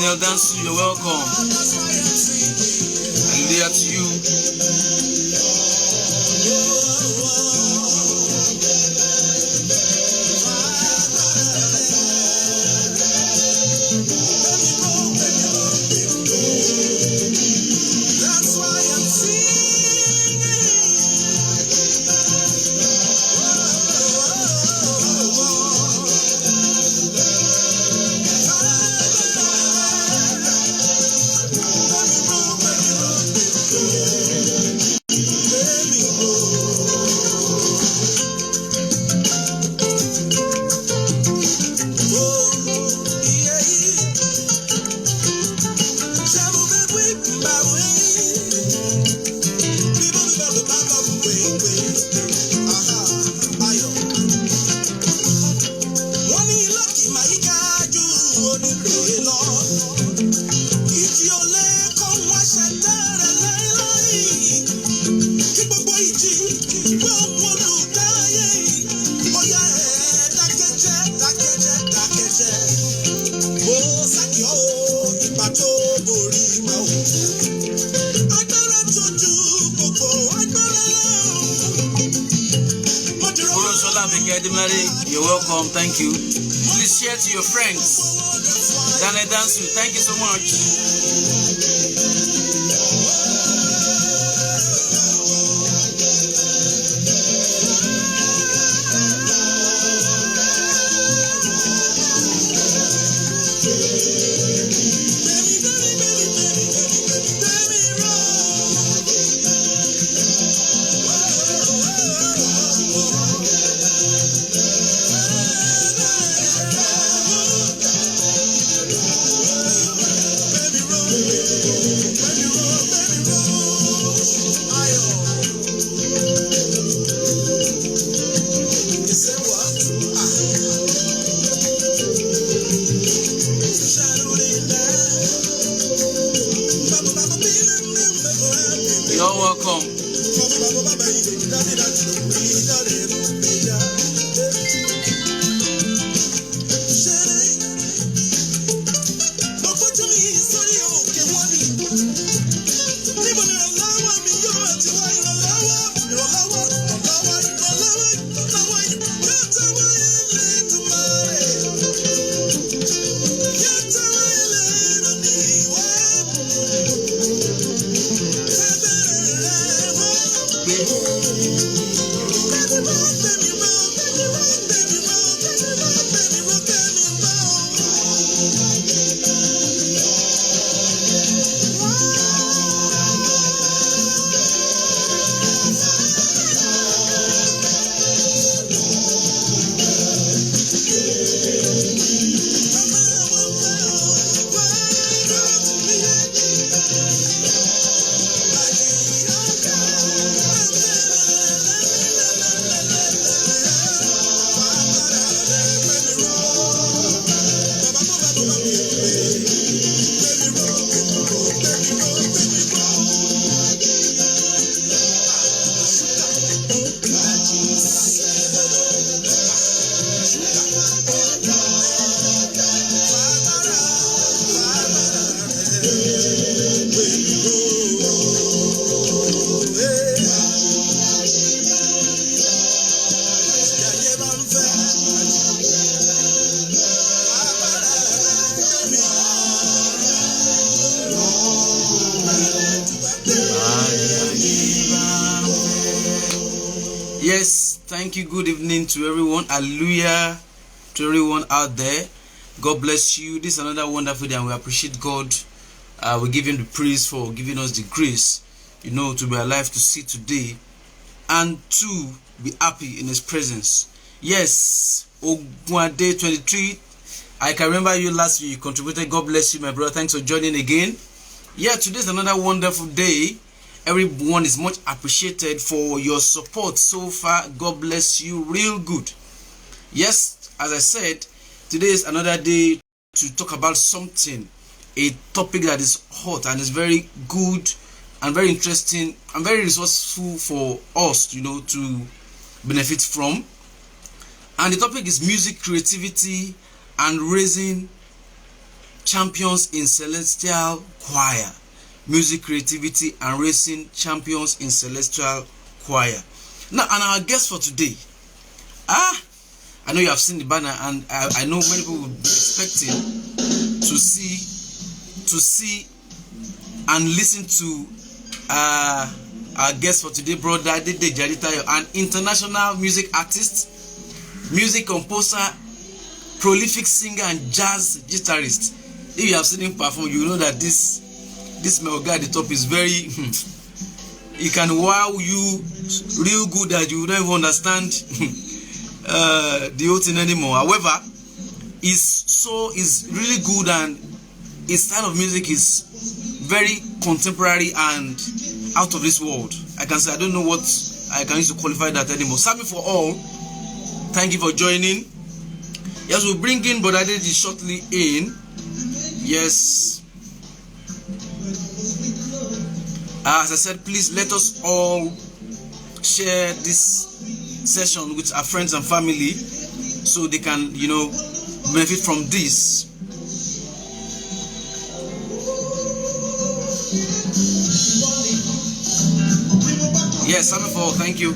Daniel Dance, you're welcome. Hallelujah to you. You're welcome, thank you. Please share to your friends. Daniel Dance, thank you so much. You're welcome. Yes, thank you. Good evening to everyone. Hallelujah to everyone out there. God bless you. This is another wonderful day, and we appreciate God. We give Him the praise for giving us the grace, to be alive to see today and to be happy in His presence. Yes, Day 23. I can remember you last week. You contributed. God bless you, my brother. Thanks for joining again. Yeah, today is another wonderful day. Everyone is much appreciated for your support so far. God bless you real good. Yes, as I said, today is another day to talk about something, a topic that is hot and is very good and very interesting and very resourceful for us, to benefit from. And the topic is music creativity and raising champions in celestial choir, music creativity and racing champions in celestial choir. Now, and our guest for today, I know you have seen the banner, and I know many people will be expecting to see and listen to our guest for today, brother Adedeji Adetayo, an international music artist, music composer, prolific singer, and jazz guitarist. If you have seen him perform, you know that this male guy at the top is very he can wow you real good that you don't even understand the whole thing anymore. However, is really good, and his style of music is very contemporary and out of this world. I can say I don't know what I can use to qualify that anymore. Sammy for all, thank you for joining. Yes, we'll bring in Brother Adedeji shortly in. Yes. As I said, please let us all share this session with our friends and family so they can, benefit from this. Yes, Sammy for all, thank you.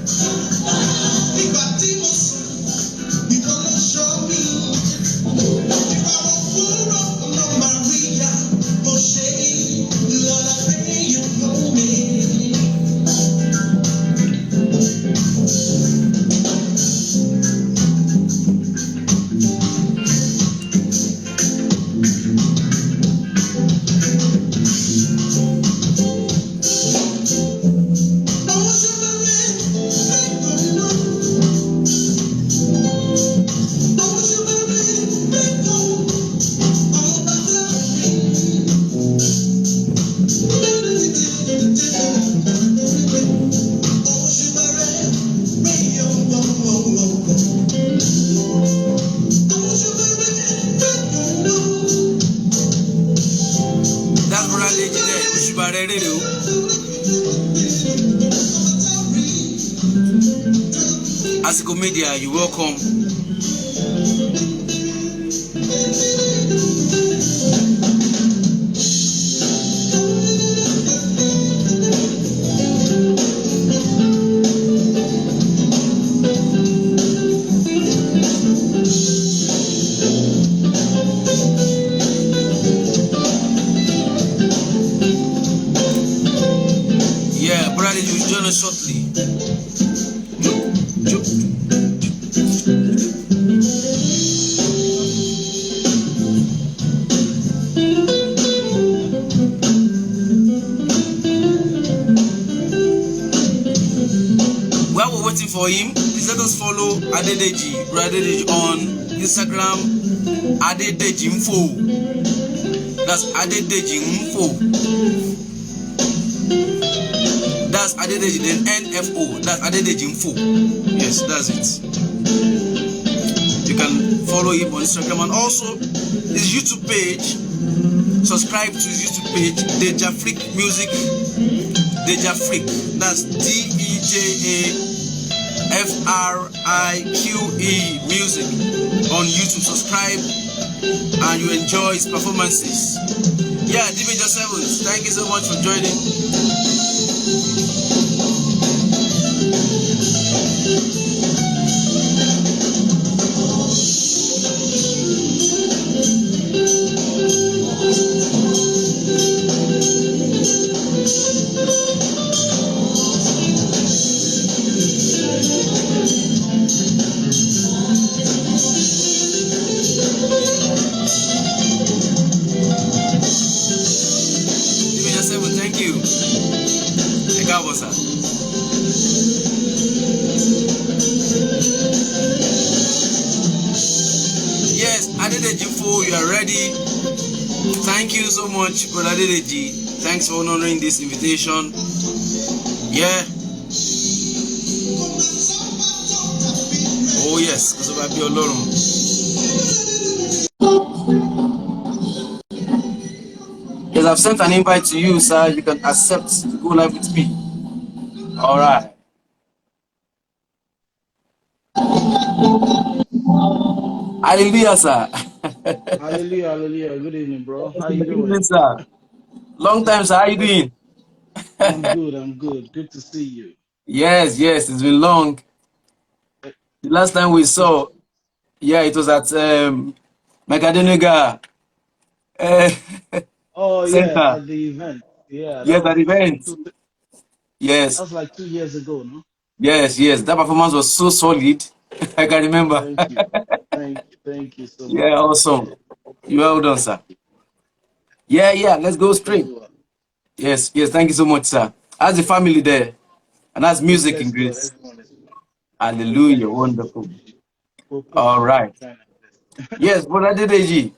Asiko Media, you're welcome. Yeah, brother, you will join us shortly. While we're waiting for him, please let us follow Adedeji, Brother Adedeji on Instagram, Adedeji Info. That's Adedeji Info. That's Adedeji, then NFO. That's Adedeji Info. Yes, that's it. You can follow him on Instagram, and also his YouTube page. Subscribe to his YouTube page, Deja Freak Music. Deja Freak. That's DEJAFRIQE Music on YouTube. Subscribe and you enjoy his performances. Yeah, Division 7, thank you so much for joining. Thank you. Yes, Adedeji Info, you are ready. Thank you so much, Brother Adedeji. Thanks for honoring this invitation. Yeah. Oh yes, because of Abi Olorun. Yes, I've sent an invite to you, sir. You can accept to go live with me. All right. Hallelujah, sir. Hallelujah, hallelujah. Good evening, bro. How you Good evening, doing? sir. Long time, sir. How you That's doing? I'm good, I'm good. Good to see you. Yes, yes. It's been long. Eh, The last time we Good saw, to yeah, it was at Macadoniga uh, Oh yeah, Center. at the event. Yeah, Yes, at the event. that Yes, was like 2 years ago, no? yes, yes. That performance was so solid. I can remember. Thank you. Thank you so much. Yeah, Appreciate awesome. it. You well done, Thank sir. you. Yeah, yeah. Let's go Did straight. very well. Yes, yes. Thank you so much, sir. How's the family there? And that's We music in bless God. Greece. Everyone is fine. We Hallelujah. thank God. We Wonderful. appreciate. We're All pushing. right. We're trying our best. Yes, Brother Adedeji,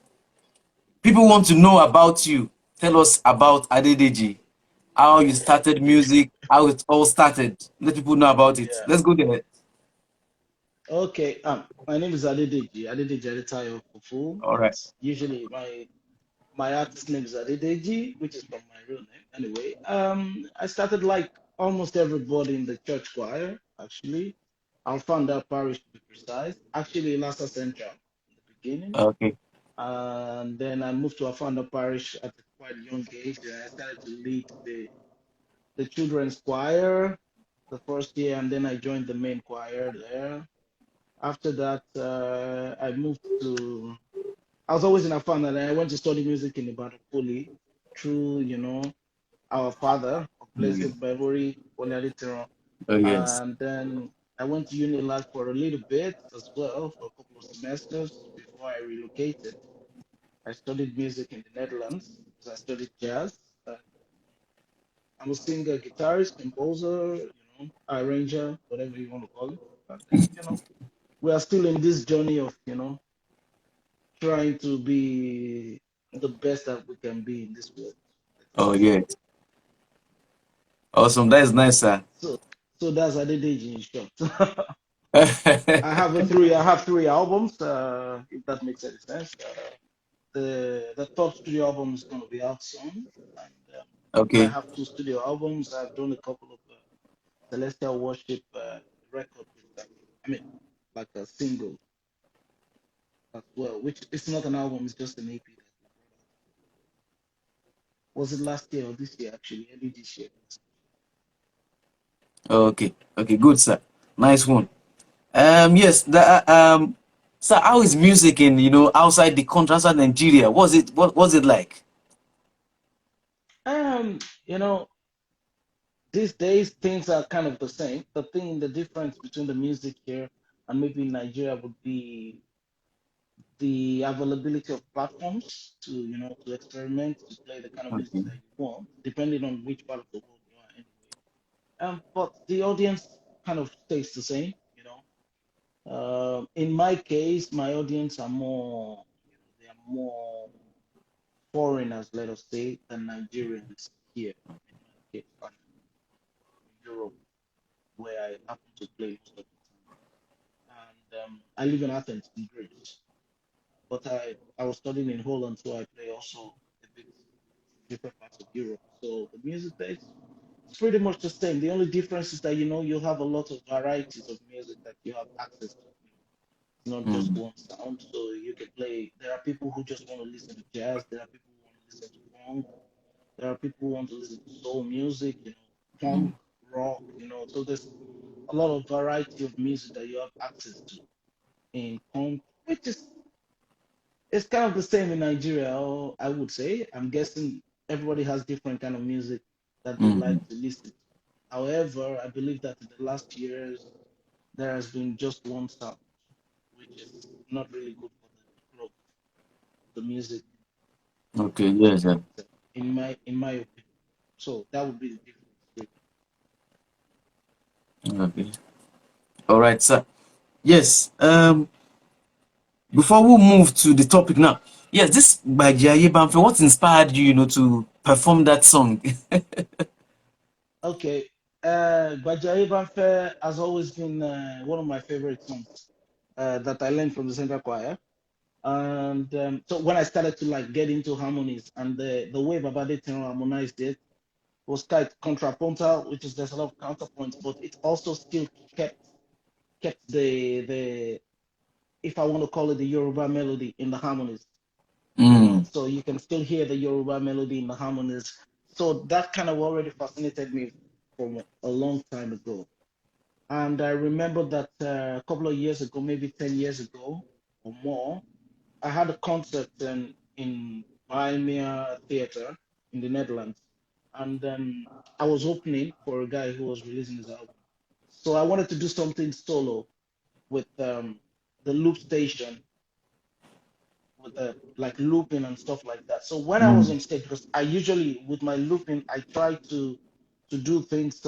people want to know about you. Tell us about Adedeji, how you started music, how it all started. Let people know about it. Yeah. Let's go there. Okay. My name is Adedeji Adetayo Fufu, All but right. usually my artist name is Adedeji, which is from my real name. Anyway, I started like almost everybody in the church choir, actually. Our founder parish to be precise, actually Lassa Central in the beginning. Okay. And then I moved to our founder parish at a quite young age. And I started to lead the children's choir the first year, and then I joined the main choir there. After that, I moved to I was always in a fan, and I went to study music in Ibadan fully through, our father of Mm. blessed memory, Wale Adetiran. Oh, yes. And then I went to Unilag for a little bit as well, for a couple of semesters before I relocated. I studied music in the Netherlands. So I studied jazz. I'm a singer, guitarist, composer, arranger, whatever you want to call it. And then, we are still in this journey of, trying to be the best that we can be in this world. Oh, Let's say. yes. Awesome. That is nice, sir. So, so that's Adedeji in short. I have three albums. If that makes any sense. The third studio album is going to be out soon, and I Okay. have two studio albums. I've done a couple of celestial worship record with them. I mean, like a single as well, which it's not an album. It's just an EP that we brought out. Was it last year or this year? Actually, early this year. Okay. Okay. Good, sir. Nice one. Yes. Sir, how is music in outside the country, outside Nigeria? What was it like? Um, you know, these days things are kind of the same. The difference between the music here and maybe in Nigeria would be the availability of platforms to, to experiment, to play the kind of music Okay. that you want, depending on which part of the world you are anyway. But the audience kind of stays the same, you know. In my case, my audience are more, they are more foreigners, let us say, than Nigerians here in my case, and in Europe, where I happen to play most of the time. And I live in Athens, in Greece, but I was studying in Holland, so I play also a bit different parts of Europe. So the music there is it's pretty much the same. The only difference is that you have a lot of varieties of music that you have access to. It's not just Mm. one sound, so you can play. There are people who just want to listen to jazz. There are people who want to listen to funk. There are people who want to listen to soul music. Punk, Mm. rock. So there's a lot of variety of music that you have access to in punk, which is it's kind of the same in Nigeria, I would say. I'm guessing everybody has different kind of music that they Mm. like to listen to. However, I believe that in the last years there has been just one sound, which is not really good for the growth of the music Okay. Yes, industry sir. itself, in my opinion. So that would be the difference. Really. Okay. All right, sir. Yes. Before we move to the topic now, yes, this by Jaye Bamfe, what inspired you, to perform that song? Okay. Gbajaye Banfe has always been one of my favorite songs that I learned from the Central Choir. And so when I started to like get into harmonies and the way Babade Teno harmonized it was quite contrapuntal, which is there's a lot of counterpoints, but it also still kept the if I want to call it the Yoruba melody in the harmonies. So you can still hear the Yoruba melody in the harmonies. So that kind of already fascinated me from a long time ago. And I remember that a couple of years ago, maybe 10 years ago or more, I had a concert in Waimea Theater in the Netherlands. And I was opening for a guy who was releasing his album. So I wanted to do something solo with the loop station, with the like looping and stuff like that. So when I was on stage, because I usually with my looping, I try to do things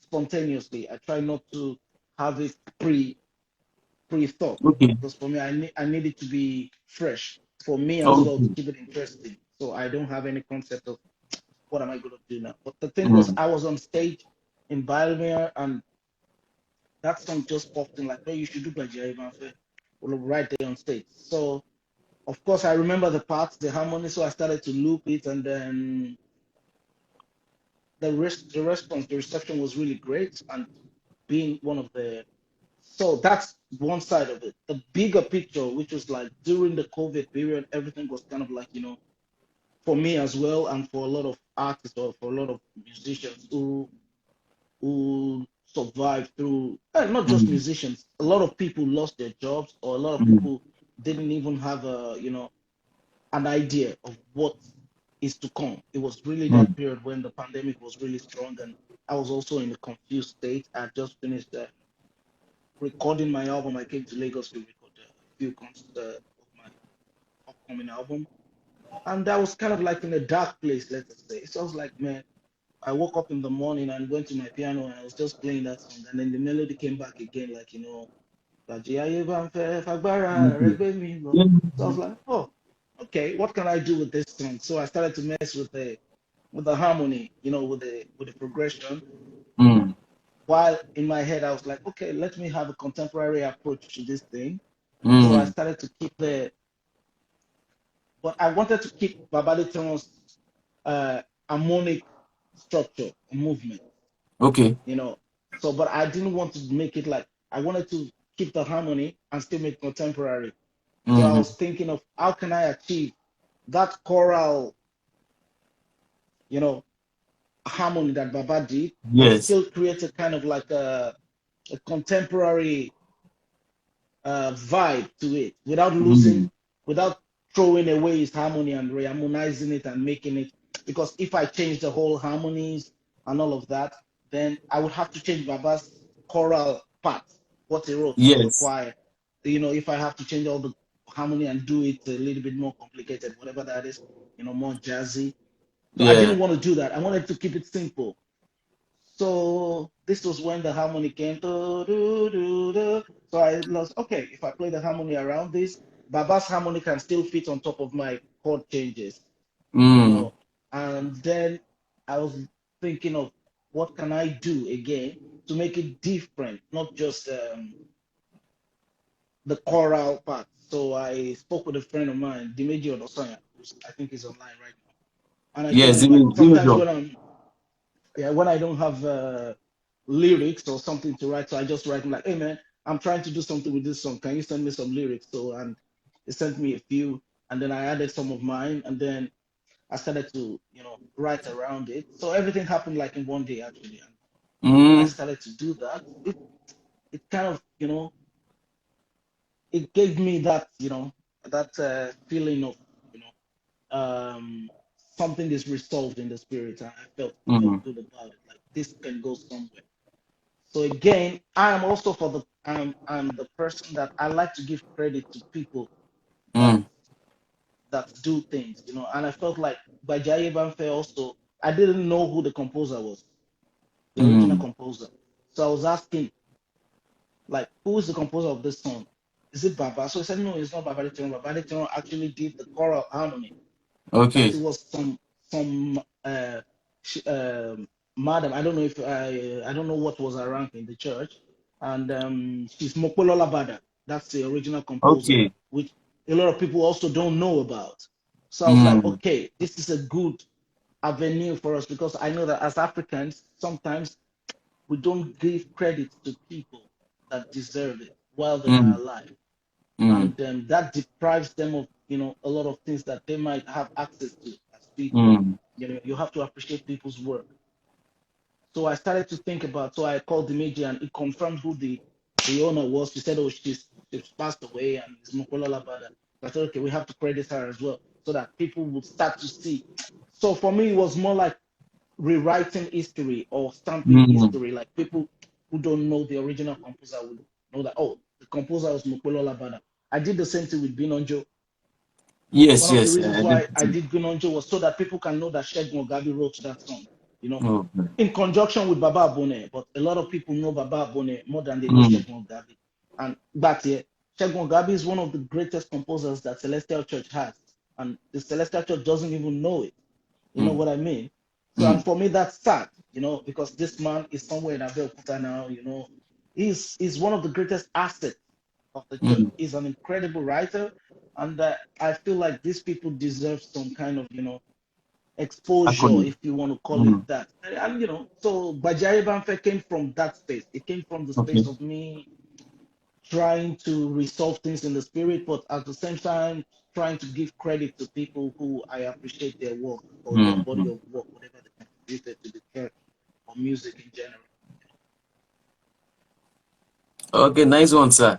spontaneously. I try not to have it pre-thought, Okay. because for me, I need it to be fresh for me as well to Okay. keep it interesting. So I don't have any concept of what am I going to do now. But the thing was, Mm. I was on stage in Bielmere, and that song just popped in like, hey, you should do Bajiya Ivanfe right there on stage. So of course, I remember the parts, the harmony, so I started to loop it, and then the response, the reception was really great, and being one of the so that's one side of it. The bigger picture, which was like during the COVID period, everything was kind of like, for me as well, and for a lot of artists or for a lot of musicians who survived through, not just Mm. musicians, a lot of people lost their jobs, or a lot of Mm. people didn't even have an idea of what is to come. It was really Mm. that period when the pandemic was really strong, and I was also in a confused state. I just finished recording my album. I came to Lagos to record a few concerts of my upcoming album, and I was kind of like in a dark place, let us say. So I was like, man, I woke up in the morning and went to my piano and I was just playing that song, and then the melody came back again, like Okay. so I was like, oh, okay, what can I do with this song? So I started to mess with the harmony, with the progression. Mm. While in my head, I was like, okay, let me have a contemporary approach to this thing. So I Mm. started to keep but I wanted to keep Babaditon's harmonic structure and movement, Okay. you know. So, but I didn't want to make it like, I wanted to keep the harmony and still make contemporary. So I Mm. was thinking of how can I achieve that choral, you know, harmony that Baba did, but Yes. still create a kind of like a contemporary vibe to it without losing, Mm. without throwing away his harmony and reharmonizing it and making it. Because if I change the whole harmonies and all of that, then I would have to change Baba's choral part, what he wrote for the Yes. choir. If I have to change all the harmony and do it a little bit more complicated, whatever that is, more jazzy. So I Yeah. didn't want to do that. I wanted to keep it simple. So this was when the harmony came. So I lost, okay, if I play the harmony around this, Baba's harmony can still fit on top of my chord changes, you Mm. know. And then I was thinking of what can I do again to make it different, not just the choral part. So I spoke with a friend of mine, Dimeji Odosanya, who I think is online right now. And I told Yes. him, like, Image sometimes of. when I don't have lyrics or something to write, so I just write like, hey man, I'm trying to do something with this song. Can you send me some lyrics? So and he sent me a few, and then I added some of mine, and then I started to write around it. So everything happened like in one day actually. And when I Mm. started to do that, it kind of it gave me that that feeling of you know um something is resolved in the spirit, and I felt Mm. good about it. Like this can go somewhere. So again, I am also I'm the person that I like to give credit to people that Mm. do things, And I felt like by Jai Banfe also, I didn't know who the composer was, the original Mm. composer. So I was asking, like, who is the composer of this song? Is it Baba? So he said, no, it's not Baba Litron. Baba Litron actually did the choral harmony. That Okay. it was some madam. I don't know if I don't know what was her rank in the church, and she's Mokpolola Bada. That's the original composer, Okay. which a lot of people also don't know about. So I was like, Mm. okay, this is a good avenue for us, because I know that as Africans, sometimes we don't give credit to people that deserve it while they are Mm. alive, Mm. and that deprives them of a lot of things that they might have access to as people. Mm. You have to appreciate people's work. So I started to think about. So I called the media, and it confirmed who the owner was. She said, "Oh, she's passed away, and it's Mokolola Bada." I said, "Okay, we have to credit her as well, so that people would start to see." So for me, it was more like rewriting history or stamping Mm. history. Like people who don't know the original composer would know that, oh, the composer was Mokolola Bada. I did the same thing with Binonjo. Yes, One of the yes. reasons I did why I see. did Binonjo was so that people can know that Shegun Ogabi wrote that song. You know, Okay. in conjunction with Baba Abone, but a lot of people know Baba Abone more than they know Mm. Shegun Ogabi. And that year, Shegun Ogabi is one of the greatest composers that Celestial Church has, and the Celestial Church doesn't even know it. You know Mm. what I mean? So, and Mm. for me, that's sad, because this man is somewhere in Abeokuta now. He's one of the greatest assets of the church. Mm. He's an incredible writer, and I feel like these people deserve some kind of, exposure, Acronym. if you want to call it Mm. that. And so Bajai Banfe came from that space. It came from the space Okay. of me trying to resolve things in the spirit, but at the same time trying to give credit to people who I appreciate their work or their Mm. body Mm. of work, whatever they contributed to the church or music in general. Okay, nice one, sir.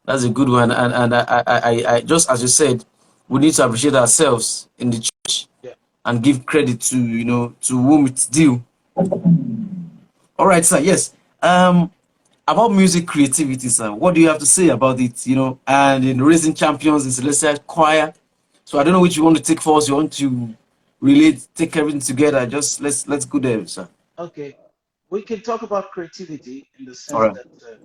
That's a good one. And I just as you said, we need to appreciate ourselves in the church Yeah. and give credit to to whom it's due. All right, sir. Yes. About music creativity, sir. What do you have to say about it? And in raising champions in Celestial Choir. So I don't know which you want to take first. You want to relate, take everything together. Just let's go there, sir. Okay. We can talk about creativity in the All sense right. that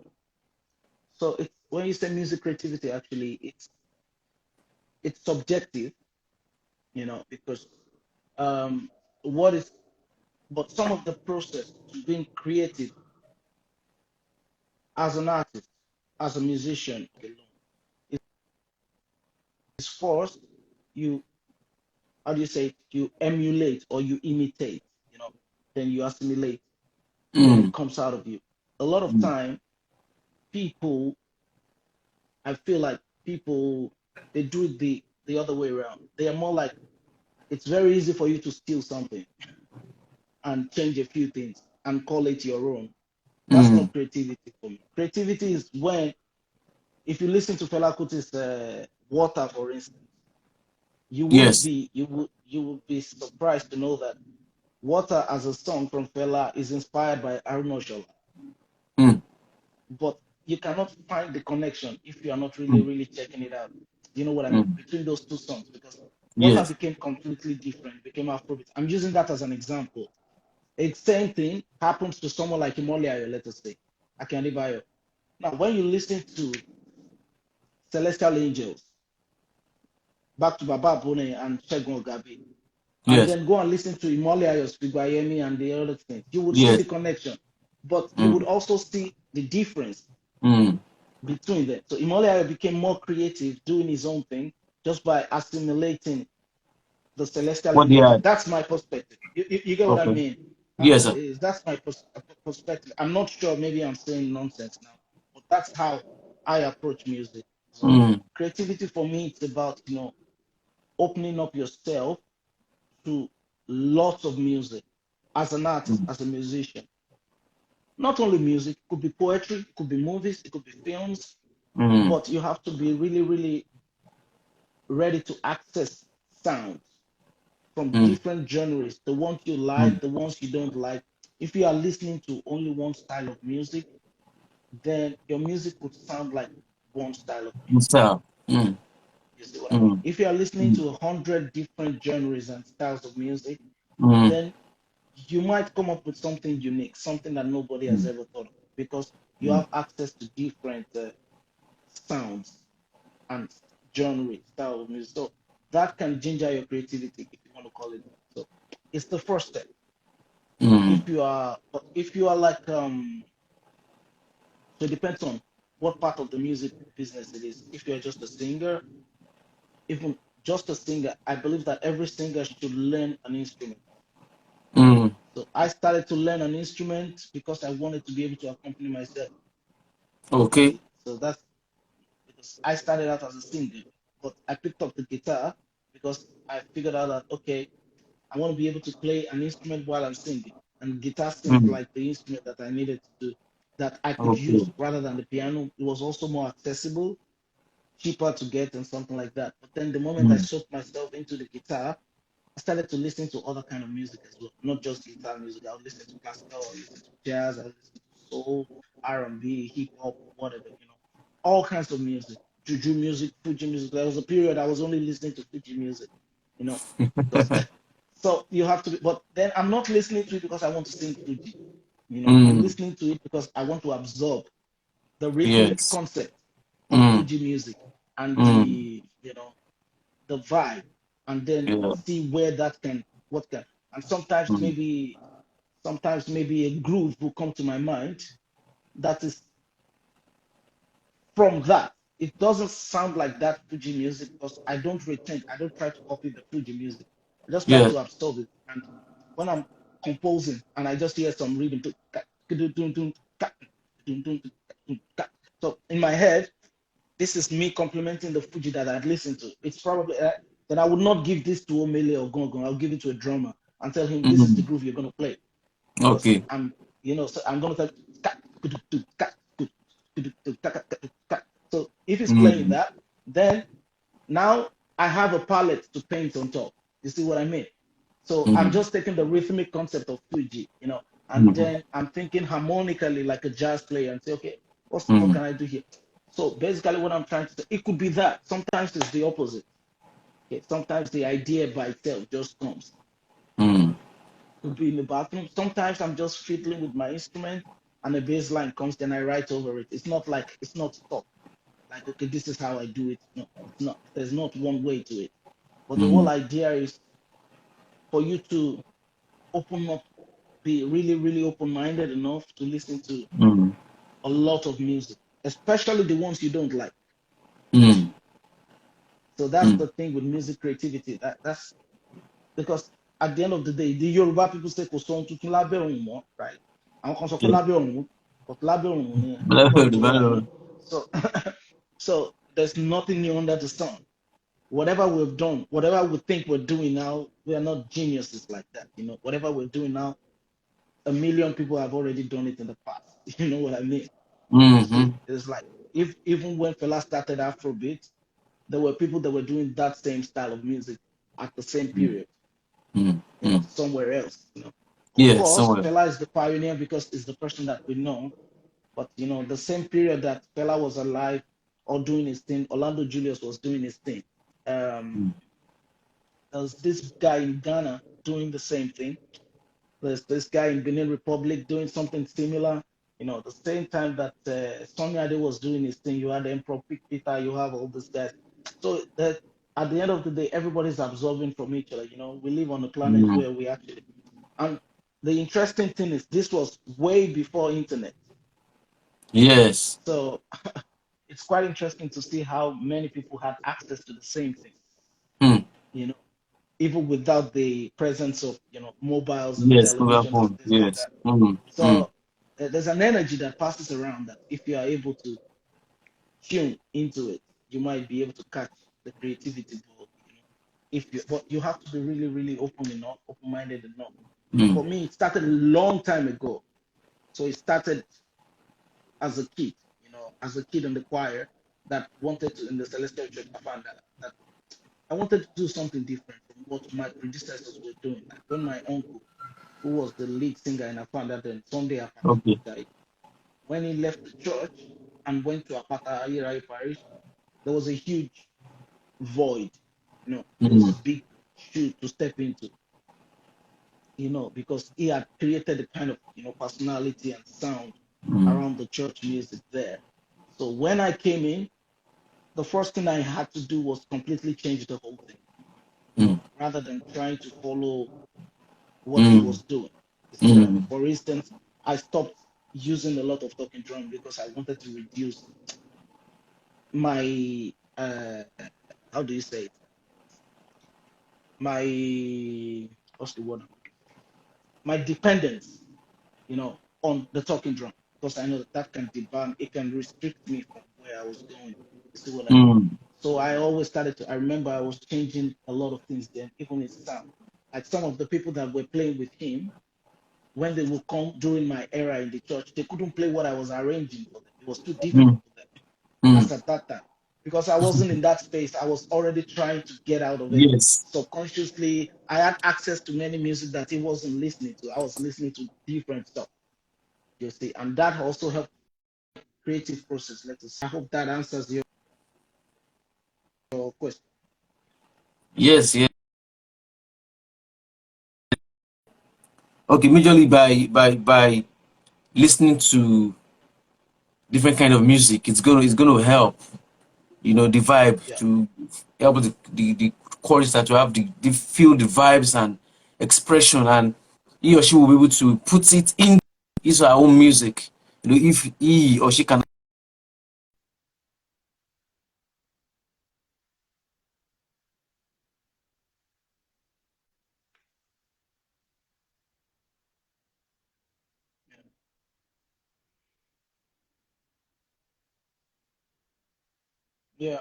so it's when you say music creativity, actually it's subjective, because um what is but some of the process to being creative as an artist, as a musician alone, is first you, how do you say it? You emulate or you imitate, then you assimilate, then it Mm. comes out of you. A lot of Mm. time, people, I feel like people, they do it the other way around. They are more like, it's very easy for you to steal something and change a few things and call it your own. That's Mm. not creativity for me. Creativity is when, if you listen to Fela Kuti's Water, for instance, Yes. you would be surprised to know that Water as a song from Fela is inspired by Arunachala, Mm. but you cannot find the connection if you are not really, Mm. really checking it out. You know what I mean? Mm. Between those two songs, because Water Yes. became completely different, became Afrobeat. I'm using that as an example. It's same thing happens to someone like Imoliayo, let us say, Akinadibayo. Now, when you listen to Celestial Angels, back to Baba Bone and Shegun Ogabi, and Yes. then go and listen to Imoliayo's Figuayemi and the other things, you would see Yes. the connection, but you would Mm. also see the difference Mm. between them. So Imoliayo became more creative, doing his own thing, just by assimilating the Celestial What they Angels. had? That's my perspective. You get what I Okay. mean? Yes, sir. That's my perspective. I'm not sure, maybe I'm saying nonsense now, but that's how I approach music. So Mm. creativity for me, it's about, opening up yourself to lots of music as an artist, Mm. as a musician. Not only music, it could be poetry, it could be movies, it could be films, Mm. but you have to be really, really ready to access sounds from Mm. different genres, the ones you like, Mm. the ones you don't like. If you are listening to only one style of music, then your music would sound like one style of music. Style. Mm. You see what I mean? Mm. If you are listening Mm. to 100 different genres and styles of music, Mm. then you might come up with something unique, something that nobody has Mm. ever thought of, because you Mm. have access to different sounds and genre style of music. So that can ginger your creativity, if you want to call it that. So it's the first step. Mm. If you are like so it depends on what part of the music business it is. If you're just a singer, even just a singer, I believe that every singer should learn an instrument. Mm. So I started to learn an instrument because I wanted to be able to accompany myself. You Okay. see, so that's because I started out as a singer. but I picked up the guitar because I figured out that okay, I want to be able to play an instrument while I'm singing, and guitar seemed Mm. like the instrument that I needed to do, that I could use Okay. rather than the piano. It was also more accessible, cheaper to get, and something like that. But then the moment I Mm. soaked myself into the guitar, I started to listen to other kind of music as well, not just guitar music. I would listen to classical, I would listen to jazz, I would listen to soul, R&B, hip hop, whatever, all kinds of music, juju music, Fuji music. There was a period I was only listening to Fuji music, you know, because so you have to. But then I'm not listening to it because I want to sing Fuji, I'm Mm. listening to it because I want to absorb the rhythmic Yes. concept of Mm. Fuji music and Mm. the vibe, and then Yeah. see where that can what can and Mm. sometimes maybe a groove will come to my mind that is from that. It doesn't sound like that Fuji music because I don't try to copy the Fuji music. I just try Yeah. to absorb it. And when I'm composing and I just hear some rhythm, so in my head, this is me complimenting the Fuji that I'd listened to. It's probably that I would not give this to Omele or Gongon. I'll give it to a drummer and tell him this is the Mm. groove you're gonna play because Okay. so I'm gonna tell. So if he's playing Mm. that, then now I have a palette to paint on top. You see what I mean? So I'm Mm. just taking the rhythmic concept of Fuji, and Mm. then I'm thinking harmonically like a jazz player and say, okay, what Mm. can I do here? So basically, what I'm trying to say, it could be that. Sometimes it's the opposite. Okay, sometimes the idea by itself just comes. Mm. Could be in the bathroom. Sometimes I'm just fiddling with my instrument, and a bass line comes, then I write over it. It's not stuck. Like okay, this is how I do it. No, it's not. There's not one way to it. But the whole Mm. idea is for you to open up, be really, really open-minded enough to listen to Mm. a lot of music, especially the ones you don't like. Mm. So that's Mm. the thing with music creativity. That's because at the end of the day, the Yoruba people say kò sóhun tuntun lábẹ́ òrùn mọ́, right? Àwọn kan sọ pé Yeah. lábẹ́ òrùn, but lábẹ́ òrùn ni Level gbogbo wa development. mọ̀. So so there's nothing new under the sun. Whatever we've done, whatever we think we're doing now, we are not geniuses like that. Whatever we're doing now, a million people have already done it in the past. You know what I mean? You Mm-hmm. see, it's like if even when Fela started Afrobeat, there were people that were doing that same style of music at the same Mm. period, Mm. Mm. somewhere else. Of Yeah, course, somewhere. Fela is the pioneer because it's the person that we know. But the same period that Fela was alive or doing his thing, Orlando Julius was doing his thing. Um, Mm. there's this guy in Ghana doing the same thing. There's this guy in Benin Republic doing something similar. The same time that Sonny Ade was doing his thing, you had Emperor Peter, you have all these guys. So that at the end of the day, everybody's absorbing from each other. We live on a planet Mm. where we actually, and the interesting thing is this was way before internet. Yes. So it's quite interesting to see how many people had access to the same thing, Mm. you know, even without the presence of, mobiles and Yes, mobile televisions and phone. things like Yes. that. Mm. Mm. So there's an energy that passes around that if you are able to tune into it, you might be able to catch the creativity bug, but you have to be really, really open enough, open-minded enough. Mm. For me, it started a long time ago. So it started as a kid, as a kid in the choir that wanted to in the celestial church. I found that I wanted to do something different from what my predecessors were doing. Like when my uncle, who was the lead singer in Afanda, then Sunday Apata Okay. died, when he left the church and went to Apata Ayirai Parish, there was a huge void. It was Mm. a big shoe to step into, because he had created a kind of, personality and sound Mm. around the church music there. So when I came in, the first thing I had to do was completely change the whole thing, Mm. rather than trying to follow what he Mm. was doing. You see what I mean? Mm. For instance, I stopped using a lot of talking drum because I wanted to reduce my how do you say it? My what's the word? My dependence, on the talking drum because I know that can deban, it can restrict me from where I was going. You see what I mean? Mm. So I always started to, I remember I was changing a lot of things then, even in sound. Like some of the people that were playing with him, when they would come during my era in the church, they couldn't play what I was arranging for them. It was too difficult Mm, for them mm. as at that time. Because I wasn't in that space, I was already trying to get out of it. Yes. Subconsciously, I had access to many music that he wasn't listening to. I was listening to different stuff, you see, and that also helped creative process. Let us. I hope that answers your question. Yes, yes. Okay, majorly by listening to different kind of music, it's gonna help, the vibe Yeah, to help the chorus that you have the feel the vibes and expression, and he or she will be able to put it in his or her own music. If he or she can. yeah,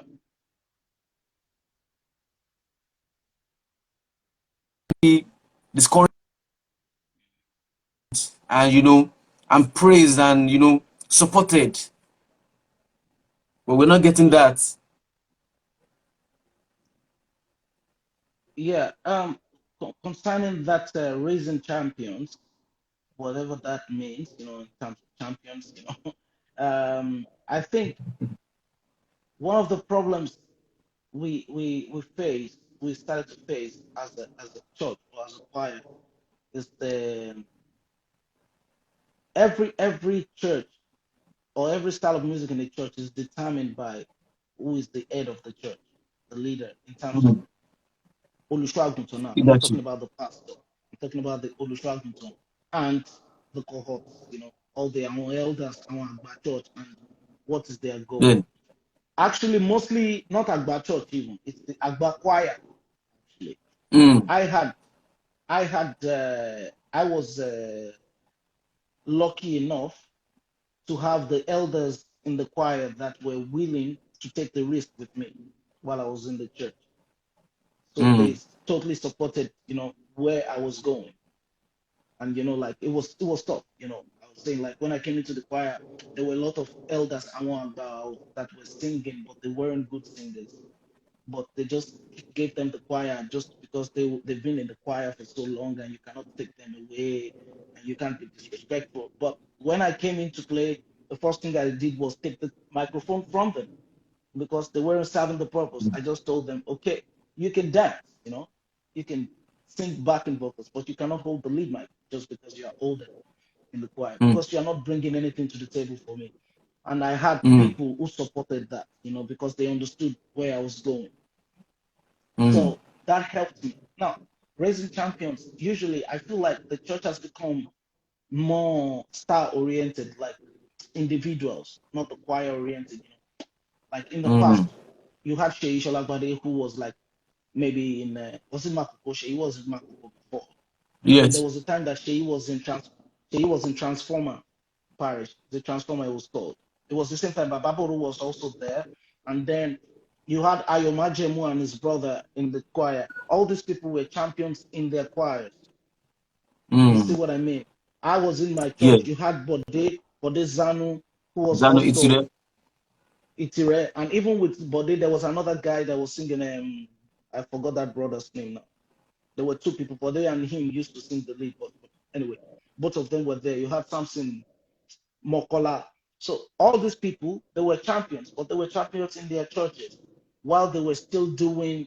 Be discouraged and and praised and supported, but we're not getting that. yeah. Concerning that raising champions, whatever that means, in terms of champions, I think one of the problems we started to face as a church or as a choir is the every church or every style of music in the church is determined by who is the head of the church, the leader, in terms of Mm, Olushwagunton now. I'm not talking leadership. about the pastor. I'm talking about the Olushwagunton and the cohorts, all the our elders, our Agba church, and what is their goal. Then. Actually, mostly not Agba church even. It's the Agba choir. Actually, Mm, I had, I was lucky enough to have the elders in the choir that were willing to take the risk with me while I was in the church. So mm, they totally supported, where I was going. And like it was tough, I was saying, like, when I came into the choir, there were a lot of elders I want about that were singing, but they weren't good singers. But they just gave them the choir just because they've been in the choir for so long, and you cannot take them away, and you can't be disrespectful. But when I came in to play, the first thing I did was take the microphone from them because they weren't serving the purpose. I just told them, okay, you can dance, you can sing backing vocals, but you cannot hold the lead mic just because you are older in the choir, mm, because you are not bringing anything to the table for me. And I had mm, people who supported that, because they understood where I was going. mm, So that helped me. Now, raising champions, usually I feel like the church has become more star oriented, like individuals, not the choir oriented. Like in the mm. past, you had Sheyi Sholagbade, who was like maybe in was it Makoko? Sheyi was in Makoko before. Then there Yes. was a time that Sheyi was in Transformer Parish. The Transformer it was called. It was the same time, but Baboru was also there. And then you had Ayomajemu and his brother in the choir. All these people were champions in their choirs. You see Mm. what I mean? I was in my Yeah. church. You had Bode Zanu, who was Zano also Itire. Itire. And even with Bode, there was another guy that was singing. I forgot that brother's name now. There were two people. Bode and him used to sing the lead. But anyway, both of them were there. You had Samson Mokola. So all these people, they were champions, but they were champions in their churches while they were still doing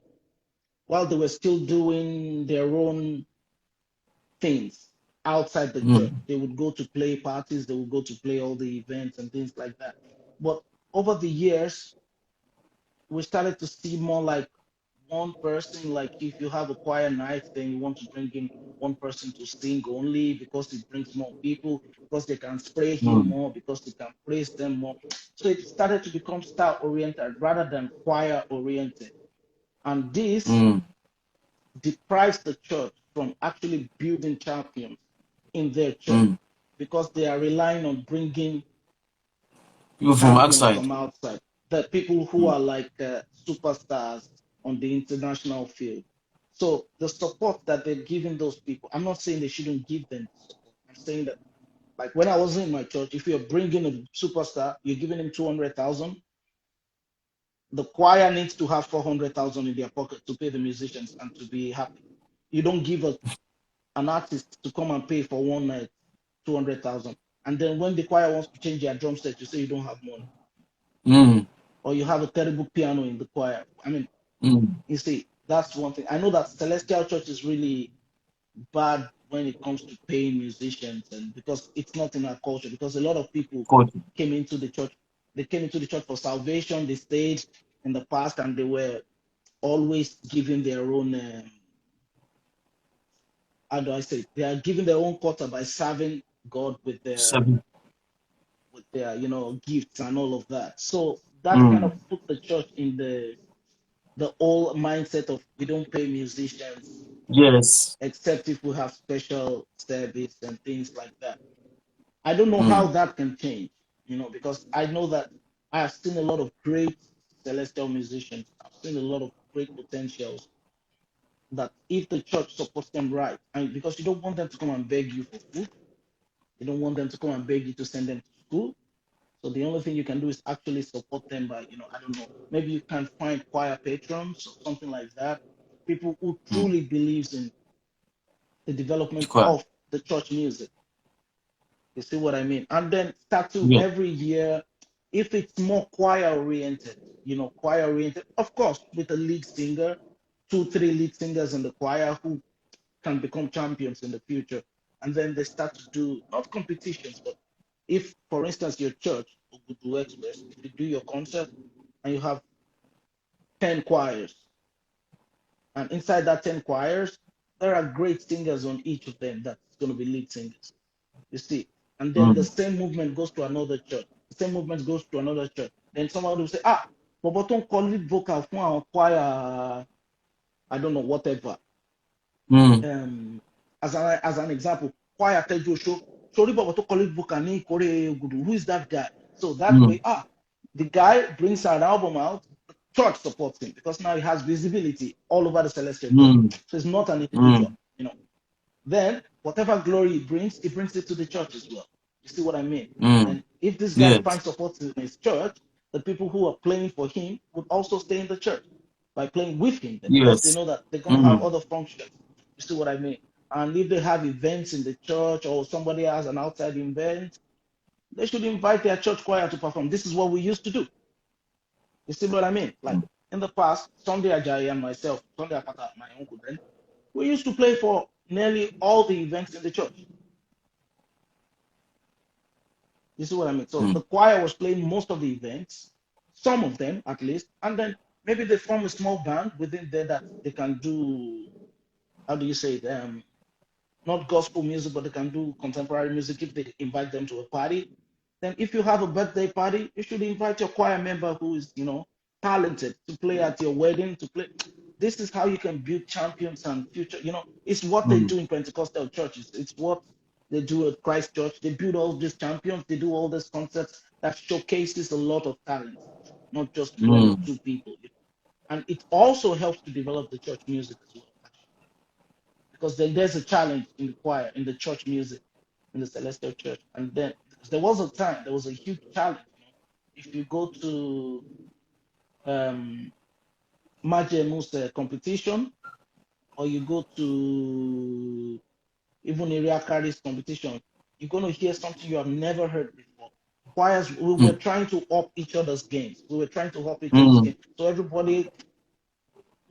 their own things outside the church. Mm. They would go to play parties, they would go to play all the events and things like that. But over the years, we started to see more like one person. Like if you have a choir night, then you want to bring in one person to sing only because it brings more people, because they can spray him Mm. more, because they can praise them more. So it started to become star oriented rather than choir oriented. And this Mm. deprives the church from actually building champions in their church Mm. because they are relying on bringing People from champions outside. from outside. the people who are like superstars on the international field. So the support that they're giving those people, I'm not saying they shouldn't give them support. I'm saying that, like when I was in my church, if you're bringing a superstar, you're giving him 200,000. The choir needs to have 400,000 in their pocket to pay the musicians and to be happy. You don't give an artist to come and pay for one night 200,000, and then when the choir wants to change their drum set, you say you don't have money, or you have a terrible piano in the choir. I mean, you see, that's one thing. I know that Celestial Church is really bad when it comes to paying musicians, and because it's not in our culture. Because a lot of people came into the church, they came into the church for salvation. They stayed in the past, and they were always giving their own. How do I say? They are giving their own quota by serving God with their gifts and all of that. So that kind of put the church in the old mindset of we don't pay musicians, Yes. except if we have special service and things like that. I don't know how that can change, because I know that I have seen a lot of great celestial musicians. I've seen a lot of great potentials that if the church supports them right, and because you don't want them to come and beg you for food, you don't want them to come and beg you to send them to school. So the only thing you can do is actually support them by, I don't know, maybe you can find choir patrons or something like that. People who truly believes in the development of the church music. You see what I mean? And then start to every year, if it's more choir oriented, of course, with a lead singer, 2, 3 lead singers in the choir who can become champions in the future. And then they start to do not competitions, but if, for instance, your church, Ogudu Express, if you do your concert and you have 10 choirs, and inside that 10 choirs, there are great singers on each of them that's going to be lead singers. You see? And then the same movement goes to another church. The same movement goes to another church. Then someone will say, but don't call it vocal for our choir, I don't know, whatever. As an example, choir Tejo show, sorry, but call it vocal, who is that guy? So that way, the guy brings an album out, the church supports him because now he has visibility all over the celestial church. So it's not an individual, Then whatever glory he brings it to the church as well. You see what I mean? And if this guy finds support in his church, the people who are playing for him would also stay in the church by playing with him, because they know that they're going to have other functions. You see what I mean? And if they have events in the church or somebody has an outside event, they should invite their church choir to perform. This is what we used to do. You see what I mean? Like in the past, Sunday Ajayi and myself, Sunday Apata, my uncle then, we used to play for nearly all the events in the church. You see what I mean? So the choir was playing most of the events, some of them at least, and then maybe they form a small band within there that they can do, how do you say it? Not gospel music, but they can do contemporary music if they invite them to a party. Then if you have a birthday party, you should invite your choir member who is, talented to play at your wedding, to play. This is how you can build champions and future, it's what they do in Pentecostal churches. It's what they do at Christ Church. They build all these champions. They do all these concerts that showcases a lot of talent, not just 1 or 2 people. And it also helps to develop the church music as well, because then there's a challenge in the choir, in the church music, in the Celestial Church. And then there was a huge challenge. If you go to Majemu's competition, or you go to even area carries competition, you're going to hear something you have never heard before. Choirs, we were trying to up each other's games. So everybody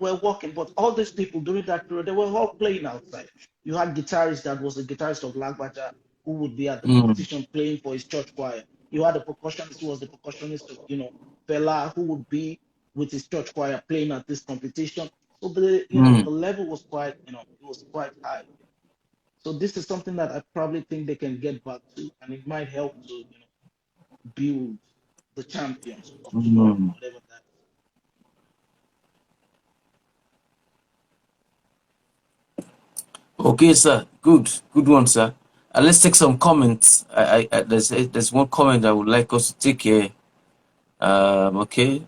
were working, but all these people during that period, they were all playing outside. You had guitarist that was a guitarist of Lagbaja who would be at the competition playing for his church choir. You had a percussionist who was the percussionist of, Fela, who would be with his church choir playing at this competition. So the level was quite, it was quite high. So this is something that I probably think they can get back to, and it might help to, build the champions of tomorrow, whatever that is. Okay, sir. Good one, sir. Let's take some comments. There's one comment I would like us to take here. Okay.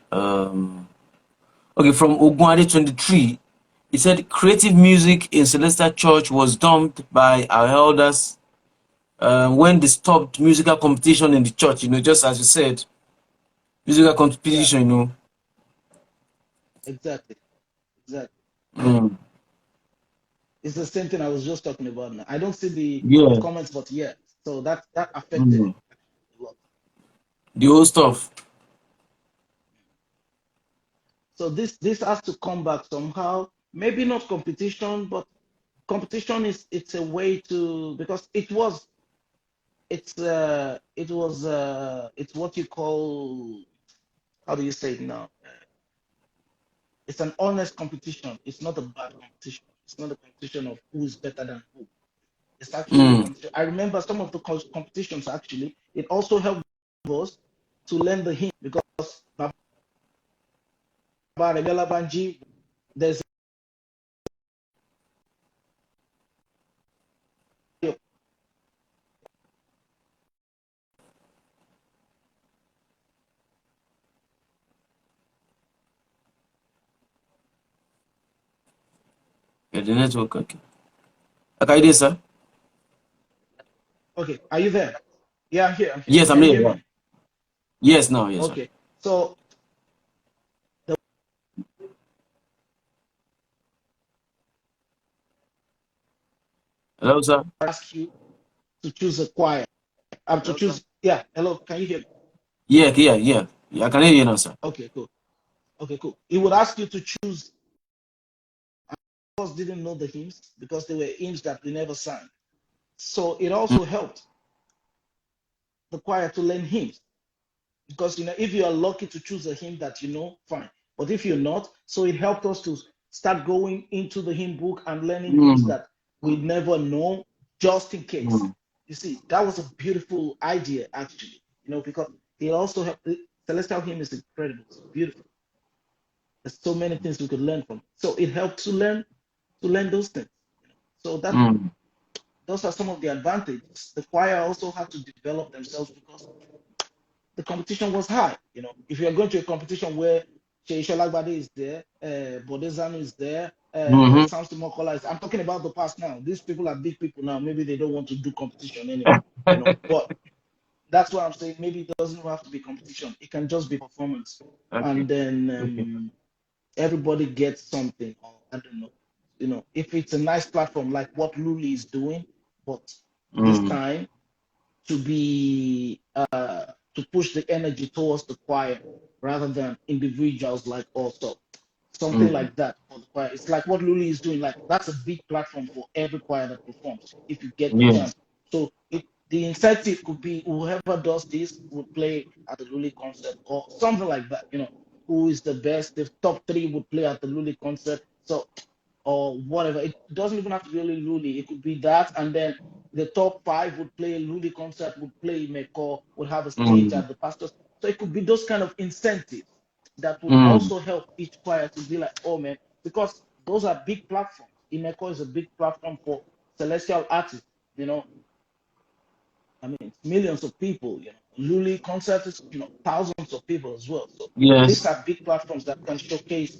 Okay, from Ogunade 23, he said creative music in Celestial Church was dumped by our elders when they stopped musical competition in the church, just as you said, musical Yeah, competition. exactly, exactly. Mm, It's the same thing I was just talking about now. I don't see the yeah. comments, but yeah. So that affected Mm, it a lot. the whole stuff. So this has to come back somehow. Maybe not competition, but competition is it's a way to because it's what you call, how do you say it now? It's an honest competition. It's not a bad competition. It's not a competition of who is better than who. It's actually a Mm, competition. I remember some of the competitions actually. It also helped us to learn the hymn because Baba Regala Banji, there's yeah, the network. Okay. Okay, it is, sir. okay. Are you there? Yeah, I'm here. I'm here. Yes, I'm Can you here. hear Yeah. me? Yes, no, yes, sir. Okay. So they Hello, sir. ask you to choose a choir. To Hello, sir. choose. Yeah. Hello. Can you hear me? Yeah, yeah, yeah. Yeah, I can hear you now, sir. Okay. Cool. Okay. Cool. He would ask you to choose. Of course, didn't know the hymns because they were hymns that we never sang. So it Mm, also helped the choir to learn hymns because if you are lucky to choose a hymn that fine. But if you're not, so it helped us to start going into the hymn book and learning hymns mm, that we never know, just in case. mm, You see, that was a beautiful idea actually. Because it also helped. Celestial hymn is incredible. It's beautiful. There's so many things we could learn from. So it helped to learn those things. So mm, those are some of the advantages. The choir also had to develop themselves because the competition was high. If you're going to a competition where Sheisha Lagbade is there, Bodezano is there, mm-hmm. Samson Mokola is, I'm talking about the past now. These people are big people now. Maybe they don't want to do competition anymore. But that's what I'm saying. Maybe it doesn't have to be competition. It can just be performance. Okay. And then Okay. everybody gets something. Or I don't know. If it's a nice platform like what Luli is doing, but this Mm, time to be to push the energy towards the choir rather than individuals like us. So something mm, like that for the choir. It's like what Luli is doing. Like that's a big platform for every choir that performs. If you get the yes. chance, so the incentive could be whoever does this would play at the Luli concert or something like that. Who is the best? The top three would play at the Luli concert. So or whatever. It doesn't even have to be only Luli. It could be that, and then the top five would play a Luli concert, would play Meko, would have a stage Mm, at the pastors. So it could be those kind of incentives that would mm, also help each choir to be like, oh man, because those are big platforms. Imeko is a big platform for celestial artists. You know, I mean, it's millions of people. Luli concert is thousands of people as well. So these yes. are big platforms that can showcase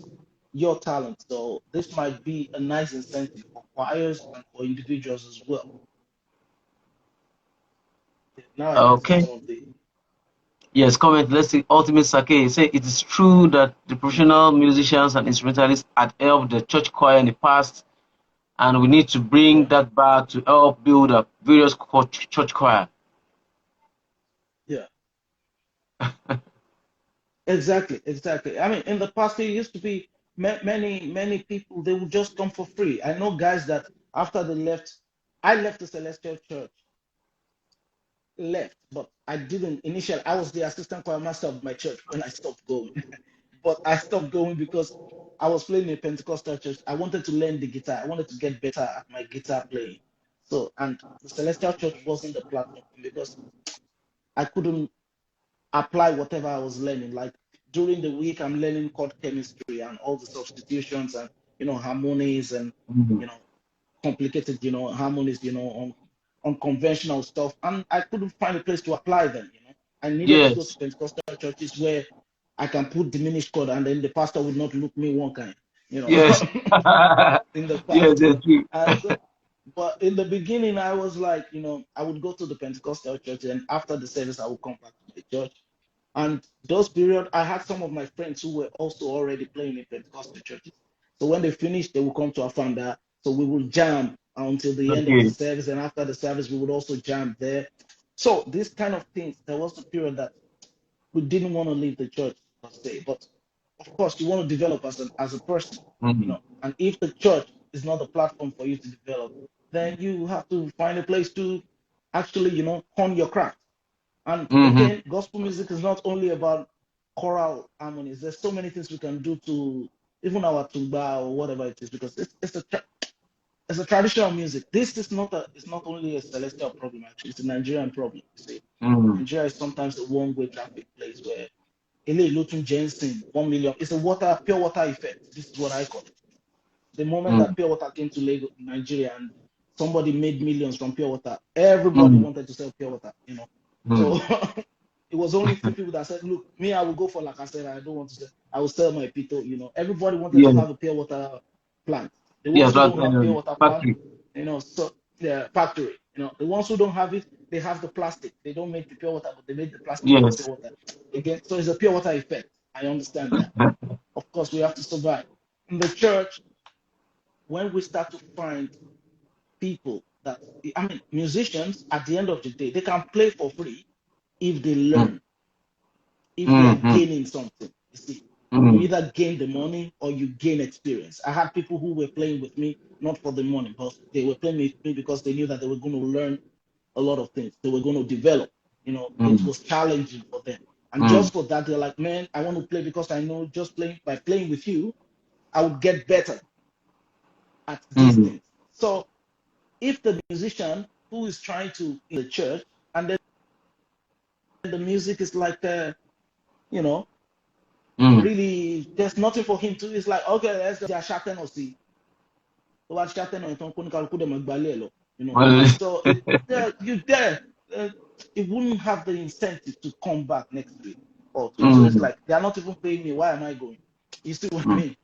your talent. So this might be a nice incentive for choirs and for individuals as well. Now I can see Okay. some of the Yes, comment. Let's see. Ultimate Sake say it is true that the professional musicians and instrumentalists had helped the church choir in the past, and we need to bring yeah, that back to help build up various church choir. yeah, exactly. I mean, in the past, it used to be many people, they would just come for free. I know guys that after they left, I left the Celestial Church, left, but I didn't initially. I was the assistant choir master of my church when I stopped going. But I stopped going because I was playing in a Pentecostal church. I wanted to learn the guitar. I wanted to get better at my guitar playing. So, and the Celestial Church wasn't the platform because I couldn't apply whatever I was learning. Like during the week, I'm learning chord chemistry and all the substitutions and harmonies and Mm, you know complicated harmonies on unconventional stuff, and I couldn't find a place to apply them. I needed to go to yes. Pentecostal churches where I can put diminished chord, and then the pastor would not look me one kind, Yes. in the Yes, past. that's true. And so, but in the beginning, I was like, I would go to the Pentecostal church, and after the service, I would come back to the church. And those period, I had some of my friends who were also already playing in Pentecostal churches. So when they finished, they would come to our founder. So we would jam until the end of the Okay. service, and after the service, we would also jam there. So this kind of things, there was a period that we didn't want to leave the church per se, but of course, you want to develop as a person, Mm. And if the church is not the platform for you to develop, then you have to find a place to actually, hone your craft. And Mm-hmm. again, gospel music is not only about choral harmonies. There's so many things we can do to even our tuba or whatever it is, because it's a traditional music. This is not it's not only a celestial problem, actually, it's a Nigerian problem. You see, Mm. Nigeria is sometimes a one-way traffic place where Ele Lotun Jensen, 1 million. It's a pure water effect. This is what I call it. The moment Mm. that pure water came to Lagos, Nigeria, and somebody made millions from pure water, everybody Mm. wanted to sell pure water. Mm. So it was only few people that said, "Look, me, I will go for like I said, I don't want to sell. I will sell my pito." Everybody wanted to Yes. have a pure water plant. The ones Yes, who that's don't have pure water plant, factory. so the factory. The ones who don't have it, they have the plastic. They don't make the pure water, but they make the plastic for the Yes. pure water. Again, so it's a pure water effect. I understand that. Of course, we have to survive. In the church, when we start to find people that, I mean, musicians, at the end of the day, they can play for free if they Mm. learn, if they are Mm-hmm. gaining something. You see, you Mm. either gain the money or you gain experience. I had people who were playing with me not for the money, but they were playing with me because they knew that they were going to learn a lot of things. They were going to develop. It Mm. was challenging for them. And Mm. just for that, they're like, man, I want to play because I know just playing by playing with you, I would get better at these Mm. things. So if the musician who is trying to in the church, and then the music is like, you know, Mm. really, there's nothing for him to. It's like, okay, let's just shatten or see. Well, And so it wouldn't have the incentive to come back next week or two. So it's mm. like they're not even paying me. Why am I going? You see what I Mm. mean?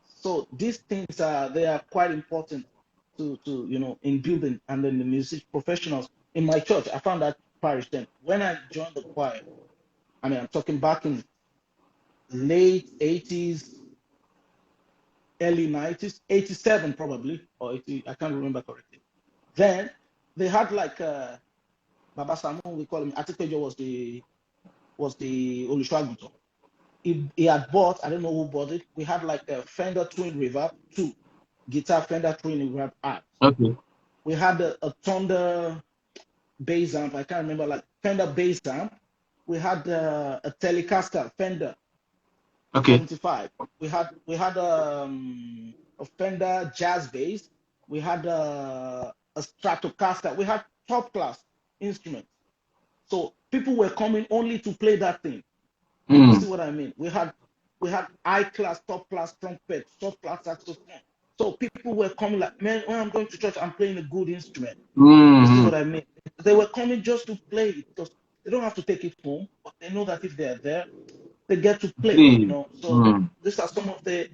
So these things they are quite important to in building, and then the music professionals in my church. I found that parish then when I joined the choir. I mean, I'm talking back in late 80s, early 90s, 87 probably, or 80, I can't remember correctly. Then they had like Baba Samu, we call him Adedeji was the Olushwaguto. He had bought, I don't know who bought it. We had like a Fender Twin Reverb, two guitar Fender Twin Reverb amps. Okay. We had a Thunder bass amp. I can't remember, like Fender bass amp. We had a Telecaster Fender Okay. 75. We had a Fender jazz bass. We had a Stratocaster. We had top class instruments. So people were coming only to play that thing. You Mm. see what I mean? We had high class, top class trumpet, top class saxophone. So people were coming like, man, when I'm going to church, I'm playing a good instrument. You see Mm. what I mean? They were coming just to play it because they don't have to take it home, but they know that if they're there, they get to play. Please. So Mm. these are some of the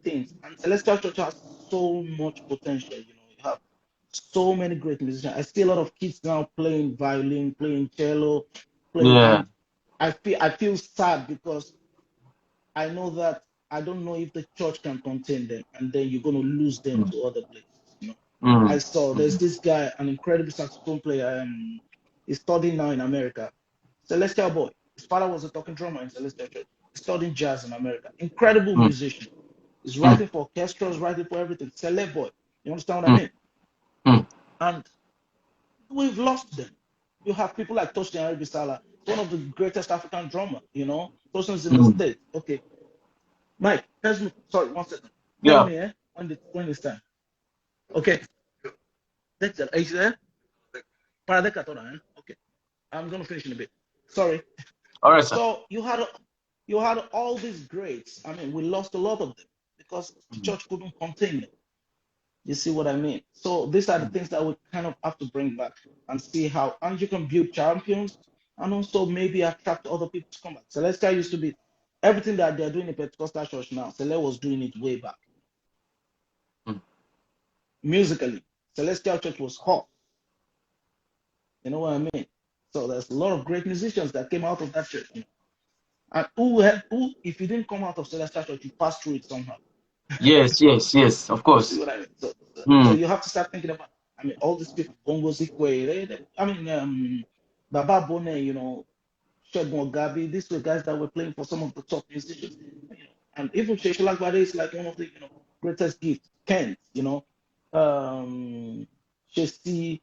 things. And Celestial Church has so much potential. You have so many great musicians. I see a lot of kids now playing violin, playing cello, playing, Yeah. and I feel sad because I know that I don't know if the church can contain them, and then you're going to lose them Mm. to other places. I Mm. saw there's Mm. this guy, an incredible saxophone player. He's studying now in America. Celestial boy. His father was a talking drummer in Celestial Church. He's studying jazz in America. Incredible Mm. musician. He's Mm. writing for orchestras, writing for everything. Celeb boy. You understand what I Mm. mean? Mm. And we've lost them. You have people like Tosin Arabisala, one of the greatest African drummer. Tosin's in the Mm. States. Okay. Mike, sorry, 1 second. Call Yeah. me, when it's time. Okay. Dexter, are you there? Paradekatora, eh? Okay. I'm gonna finish in a bit. Sorry. All right, sir. So you had all these greats. I mean, we lost a lot of them because the Mm. church couldn't contain them. You see what I mean? So these are the Mm. things that we kind of have to bring back and see how, and you can build champions. and also maybe attract other people to come back. Celestial used to be everything that they're doing in Pentecostal church now. Celestial was doing it way back. Mm. Musically, Celestial church was hot. You know what I mean? So there's a lot of great musicians that came out of that church. You know? And who, if you didn't come out of Celestial church, you passed through it somehow. Yes, yes, yes, of You see course. what I mean? So Mm. you have to start thinking about. I mean, all these people, Bongo Zikwe, I mean, Baba Bone, you know, Shegun Gabi, these were guys that were playing for some of the top musicians. You know, and even Sheikh Bade is like one of the greatest gifts. Kent, Shesi,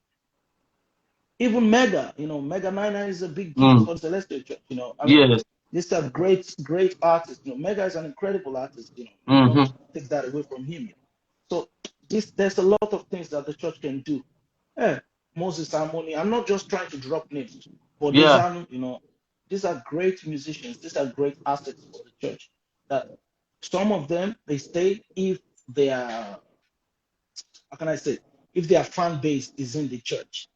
even Mega, Mega Nine is a big gift Mm. for the Celestial Church. I mean, Yes. these are great, great artists. Mega is an incredible artist. You don't Mm-hmm. take that away from him. So there's a lot of things that the church can do. Yeah, Moses Harmony. I'm not just trying to drop names, but Yeah. these are great musicians. These are great assets for the church. That some of them they stay if they are, how can I say, if their fan base is in the church.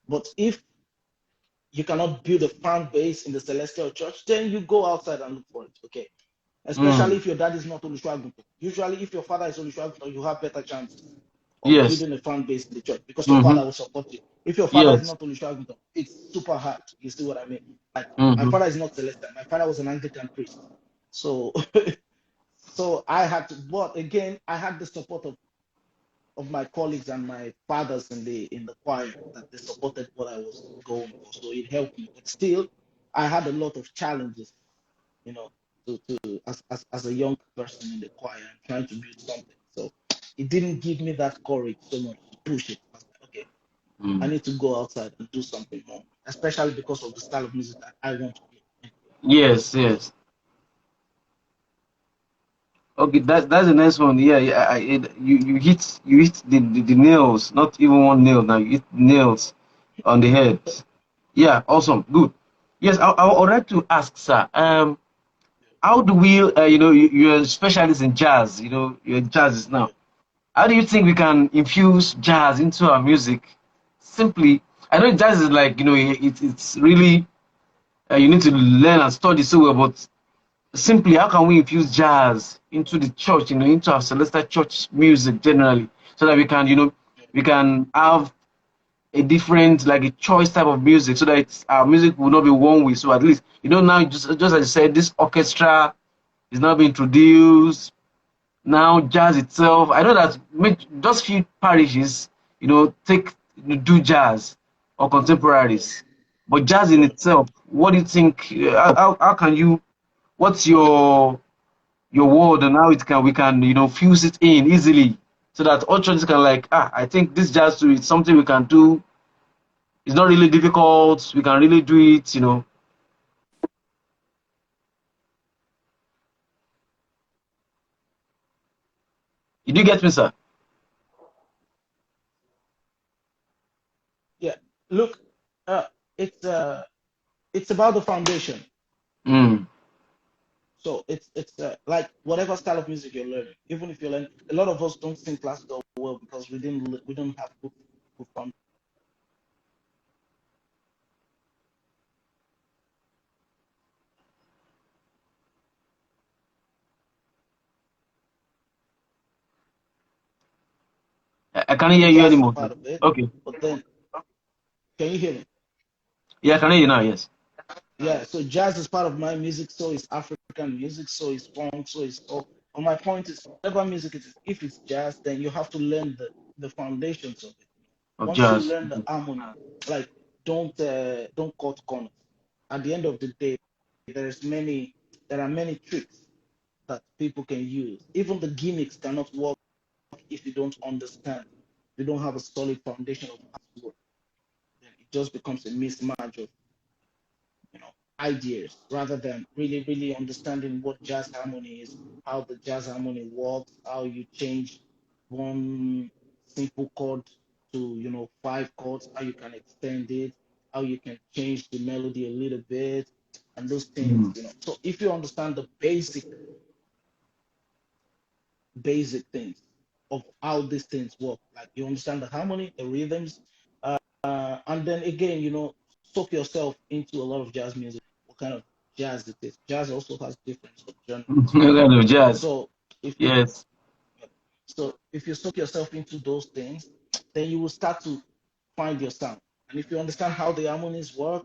But if you cannot build a fan base in the celestial church, then you go outside and look for it. Okay. Especially Mm. if your dad is not Olusegun. Usually, if your father is Olusegun, you have better chances of Yes. building a fan base in the church because your Mm-hmm. father will support you. If your father is Yes. not Olusegun, it's super hard. You see what I mean? Like my Mm-hmm. father is not Celestial. My father was an Anglican priest. So so I had to, but again, I had the support of my colleagues and my fathers in the choir that they supported what I was going for. So it helped me. But still, I had a lot of challenges, you know, as a young person in the choir and trying to build something. So it didn't give me that courage so much to push it. I was like, okay, I Mm. need to go outside and do something more, especially because of the style of music that I want to play. Yes, yes. Okay, that's the next one. Yeah, yeah. You hit the nails, not even one nail now. You hit nails on the head. Yeah, awesome, good. Yes, I would like to ask, sir. How do we, you're a specialist in jazz. You're in jazz now. Yeah, How do you think we can infuse jazz into our music? Simply, I know jazz is like, it's really, you need to learn and study so well, but simply, how can we infuse jazz into the church, into our celestial church music generally, so that we can, we can have a different, like a choice type of music, so that our music will not be one way. So at least, now just as you said, this orchestra is now being introduced. Now jazz itself, I know that just few parishes, take do jazz or contemporaries, but jazz in yeah, itself, what do you think? How can you? What's your word and how it can we can fuse it in easily so that all churches can like I think this jazz too is something we can do. It's not really difficult. We can really do it. You do get me, sir? yeah. Look, uh, it's about the foundation. Mm. So it's like whatever style of music you're learning. Even if you learn, a lot of us don't sing classical well because we don't have good foundation. I can't hear you Jazz is anymore, sir. part of it, Okay. but then can you hear me? Yeah, I can hear you now. Yes. Yeah. So jazz is part of my music. So is African music. So is funk. So is all. But my point is, whatever music it is, if it's jazz, then you have to learn the foundations of it. Of Once you jazz. learn the harmony, like don't cut corners. At the end of the day, there's many there are many tricks that people can use. Even the gimmicks cannot work if you don't understand. You don't have a solid foundation of how to work. Then it just becomes a mismatch of ideas rather than really, really understanding what jazz harmony is, how the jazz harmony works, how you change one simple chord to five chords, how you can extend it, how you can change the melody a little bit, and those things. Mm. So if you understand the basic things of how these things work, like you understand the harmony, the rhythms, and then again, soak yourself into a lot of jazz music, what kind of jazz it is. Jazz also has different subgenres. Kind of jazz. So if you Yes. soak yourself into those things, then you will start to find your sound. And if you understand how the harmonies work,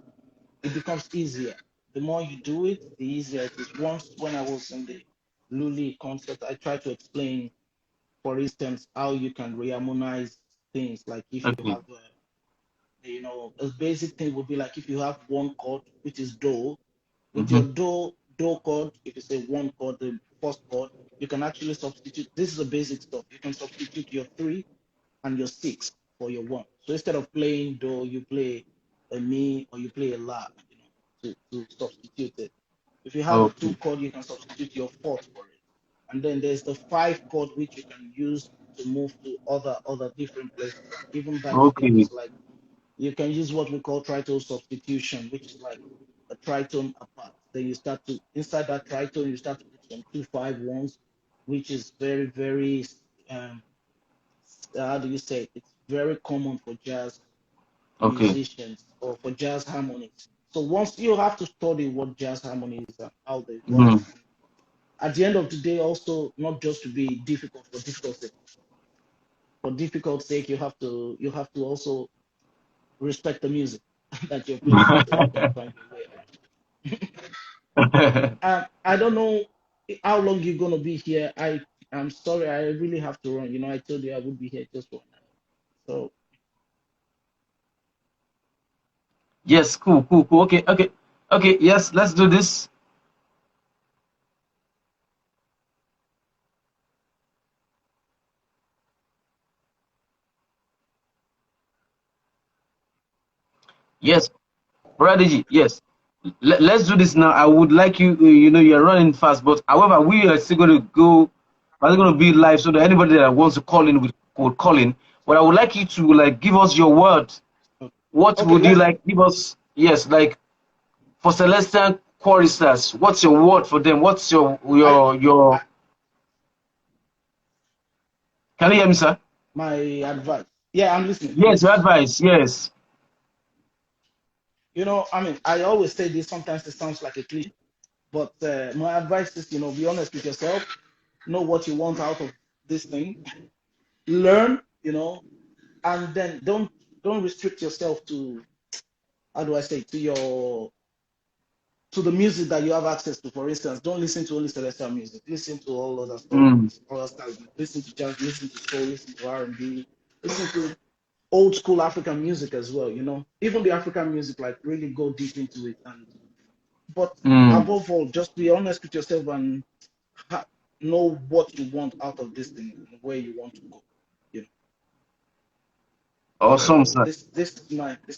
it becomes easier. The more you do it, the easier it is. Once when I was in the Luli concert, I tried to explain, for instance, how you can reharmonize things. Like if you Okay. have a basic thing would be like if you have one chord, which is do, with Mm-hmm. your do chord, if you say one chord, the first chord, you can actually substitute. This is the basic stuff. You can substitute your three and your six for your one. So instead of playing do, you play a mi or you play a la, to substitute it. If you have a two Okay. chord, you can substitute your fourth for it. And then there's the five chord which you can use to move to other different places. Even back again, Okay. it's like you can use what we call tritone substitution, which is like a tritone apart. Then you start to inside that tritone, you start to put some 2 5 1s, which is very, very um how do you say it? It's very common for jazz Okay. musicians or for jazz harmonies. So once you have to study what jazz harmony is and how they work, Mm. at the end of the day, also not just to be difficult for difficult sake. For difficult sake, you have to also respect the music that you're playing so you can find your way around. I don't know how long you're gonna be here. I'm sorry, I really have to run. I told you I would be here just for an hour. So Yes. Cool. Cool. Cool. Okay. Okay. Okay. Yes. Let's do this. Yes. Adedeji, yes. Let's do this now. I would like you, you're running fast, but however, we are still going to go, are going to be live so that anybody that wants to call in would call in. But I would like you to like give us your word. What okay, would you like give us? Yes, like for Celestial choristers, what's your word for them? What's your I, your? I Can you hear me, sir? my advice. Yeah, I'm listening. I'm Yes, your listening. advice. Yes. I mean, I always say this. Sometimes it sounds like a cliche, but my advice is, be honest with yourself. Know what you want out of this thing. Learn, and then don't restrict yourself to, how do I say, to the music that you have access to. For instance, don't listen to only celestial music. Listen to all other stuff, Mm, other styles. Listen to jazz, listen to soul, listen to R&B, listen to old school African music as well. Even the African music, like really go deep into it. But mm. above all, just be honest with yourself and know what you want out of this thing and where you want to go. You know. Awesome, So sir. this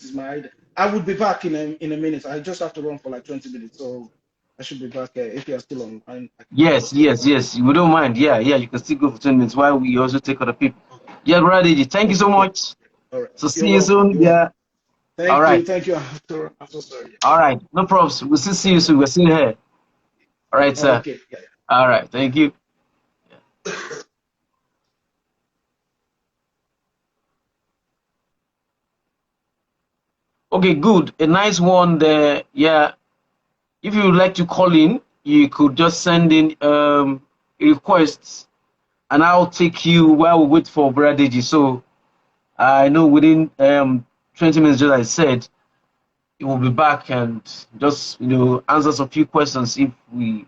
is my idea. I would be back in a minute. I just have to run for like 20 minutes, so I should be back if you are still on. I can go. Yes, yes, yes. We don't mind. Yeah, yeah. You can still go for 10 minutes while we also take other people. Okay. Yeah, Adedeji, thank you Okay. so Yeah. much. All right. So You're see you welcome. soon. You're welcome. Yeah. All Thank you. right. Thank you. I'm so sorry. All right. No problems. We'll still see you soon. We're still here. All right, sir. Okay. Yeah. All right. Thank you. Okay, good. A nice one there. Yeah. If you would like to call in, you could just send in a request and I'll take you while we wait for Adedeji. So I know within 20 minutes, just as I said, he will be back and just answer some few questions if we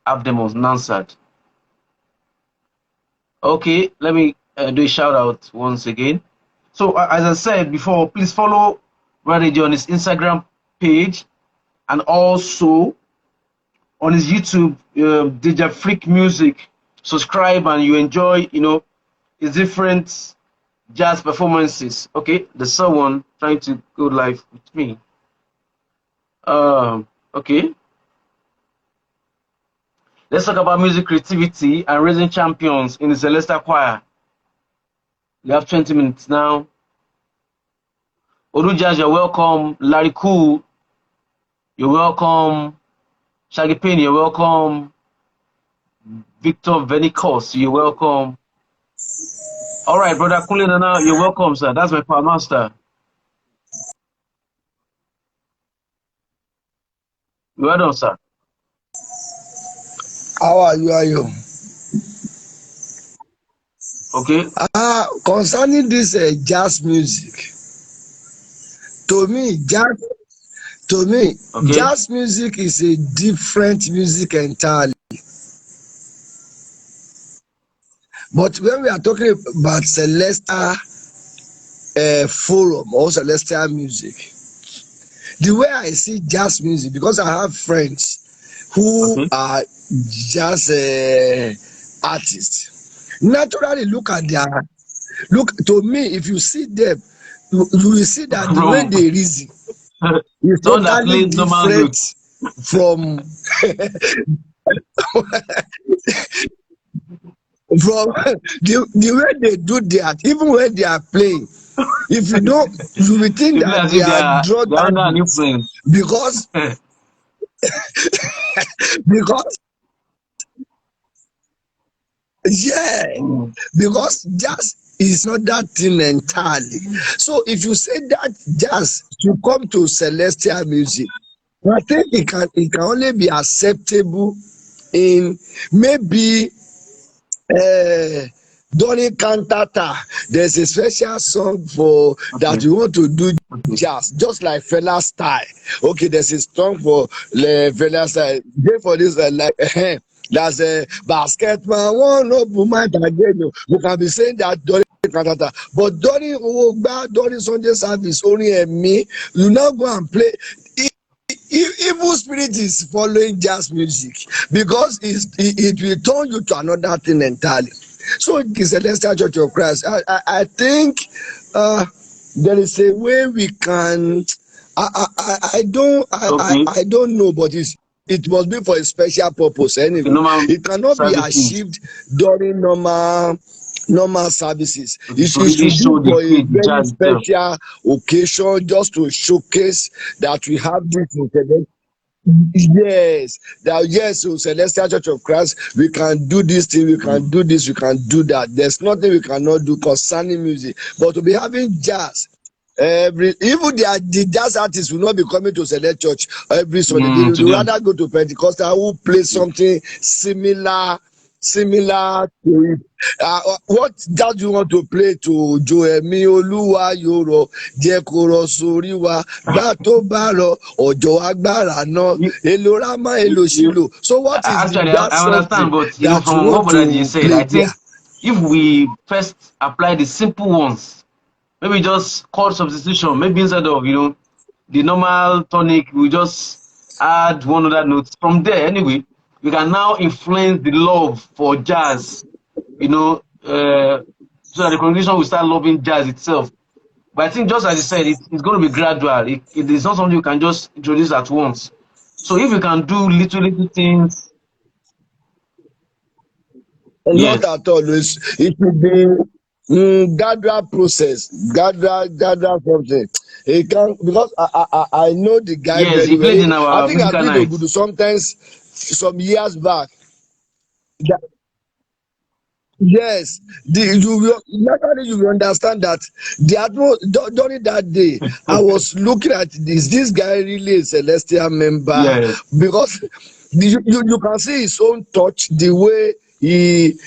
have them unanswered. Okay, let me do a shout out once again. So as I said before, please follow Adedeji on his Instagram page and also on his YouTube, DJ Freak Music. Subscribe and you enjoy, his different jazz performances. Okay, there's someone trying to go live with me. Okay, let's talk about music creativity and raising champions in the Celestial Choir. We have 20 minutes now. Odu Jazz, you're welcome. Larry Cool, you're welcome. Shaggy Payne, you're welcome. Victor Venikos, you're welcome. All right, brother Kunle Nana, you're welcome, sir. That's my power master. Well done, sir. How are you? Are you? Okay. Concerning this jazz music, to me, Okay. jazz music is a different music entirely. But when we are talking about celestial forum or celestial music, the way I see jazz music, because I have friends who Okay. are jazz artists, naturally look to me. If you see them, you will see that the way From they reason is someone that totally plays normal different notes. from from the way they do that. Even when they are playing, if you don't, you will think It's that as they if are drug they're under an addicts influence. because because yeah, Mm. because jazz is not that thing entirely. So if you say that jazz should come to celestial music, I think it can only be acceptable in maybe uh, during cantata. There's a special song for that Okay. you want to do Okay. jazz, just like Fela style. Okay, there's a song for Fela style. Then for this like that's a basketball one open mind again. You can be saying that during cantata, but during Owogba, during Sunday service, only me, you now go and play. Evil spirit is following jazz music because it will turn you to another thing entirely. So the Celestial Church of Christ, I think there is a way we can. Okay. I don't know, but it must be for a special purpose Okay. anyway. Normal It cannot be services. achieved during normal services. Okay. It, To it really should be show the for a faith, the very jazz itself. special occasion, just to showcase that we have this internet. Yes, that yes, so Celestial Church of Christ, we can do this thing, we can Mm. do this, we can do that. There's nothing we cannot do concerning music. But to be having jazz even the jazz artists will not be coming to Select Church every Sunday. They Mm, would to them. rather go to Pentecostal who play Okay. something similar to it. What jazz do you want to play to Joemi Olúwa Yòrò jẹ́ kó rọ̀ sórí wa gbà tó bá rọ̀ òjò agbára náà You, èlò rámá èlò you, sílò. So what is actually, that I understand, something but that you from what want Brother to said, play I there? think if we first apply the simple ones, maybe just chord substitution, maybe instead of the normal tonic, we just add one other note. From there, anyway, we can now influence the love for jazz, so that the congregation will start loving jazz itself. But I think, just as you said, it's going to be gradual. It is not something you can just introduce at once. So if you can do little things, Not yes, at all. It will be gradual process, gradual something. It can because I know the guy yes, very he well. played in I our think I've musical been to night. Ogudu sometimes some years back. That, yes, naturally you will understand that during that day I was looking at this guy really a celestial member Yes, because you can see his own touch, the way he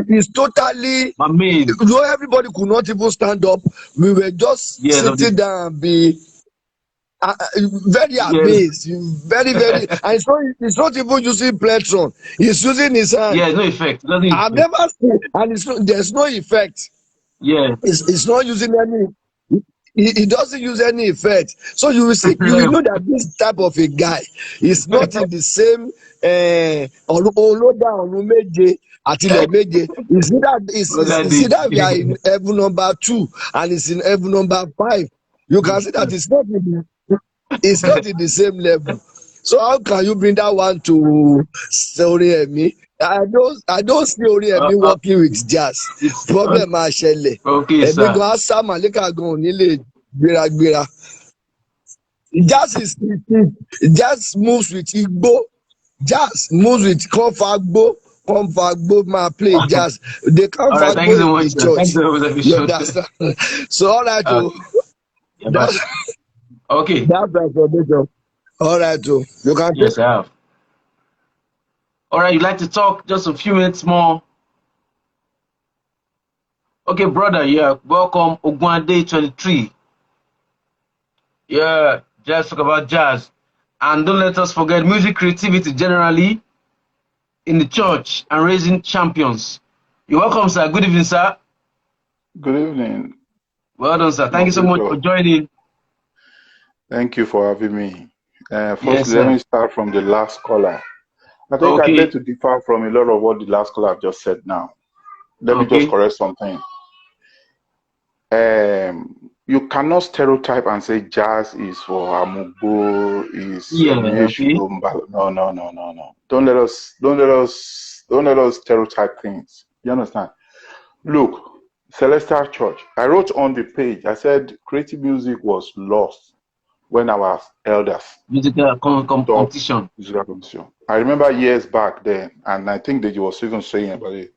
is totally. amazed. Though everybody could not even stand up, we were just Yes, sitting down and be very yes, amazed, very, and it's not even using plectron, he's using his hand. yes, no effect. It doesn't I've effect. never seen, and there's no effect. Yes. It's not using any. He doesn't use any effect. So you will know that this type of a guy is not in the same Oloda Olumeje àtilẹ̀ méje. What that It's did. either we are in heaven number 2 and it's in heaven number 5. You can see that it's not in the same level. So how can you bring that one to Orí I don't see Orí working with jazz. It's Problem máa ṣẹlẹ̀. okay, Ẹ̀mí sir. gan á sá màlíkà gan ò ní lè gbéragbéra. Jazz moves with Igbo. Jazz moves with Konfagbo. Konfagbo máa play jazz. The All right, thank you Konfagbo so in much, the sir. Thank you church. so much, You Bishop. understand? So all right, Okay, yeah, but that's okay. that's my information. All right, too. You can take. Yes, I have. All right, you'd like to talk just a few minutes more? Okay, brother, yeah, welcome, Ogwande 23. Yeah, just talk about jazz. And don't let us forget music creativity generally in the church and raising champions. You're welcome, sir. Good evening, sir. Good evening. Well done, sir. Thank you so much for joining. Thank you for having me. Yes, First, sir. let me start from the last caller. I think I Okay. beg to differ from a lot of what the last caller just said now. Let me just Okay. correct something. You cannot stereotype and say jazz is for Amugo, is Yeah, okay. No. Don't let us stereotype things. You understand? Look, Celestial Church. I wrote on the page, I said creative music was lost when our elders Musical stopped competition. musical competition. I remember years back then, and I think that you was even saying about it,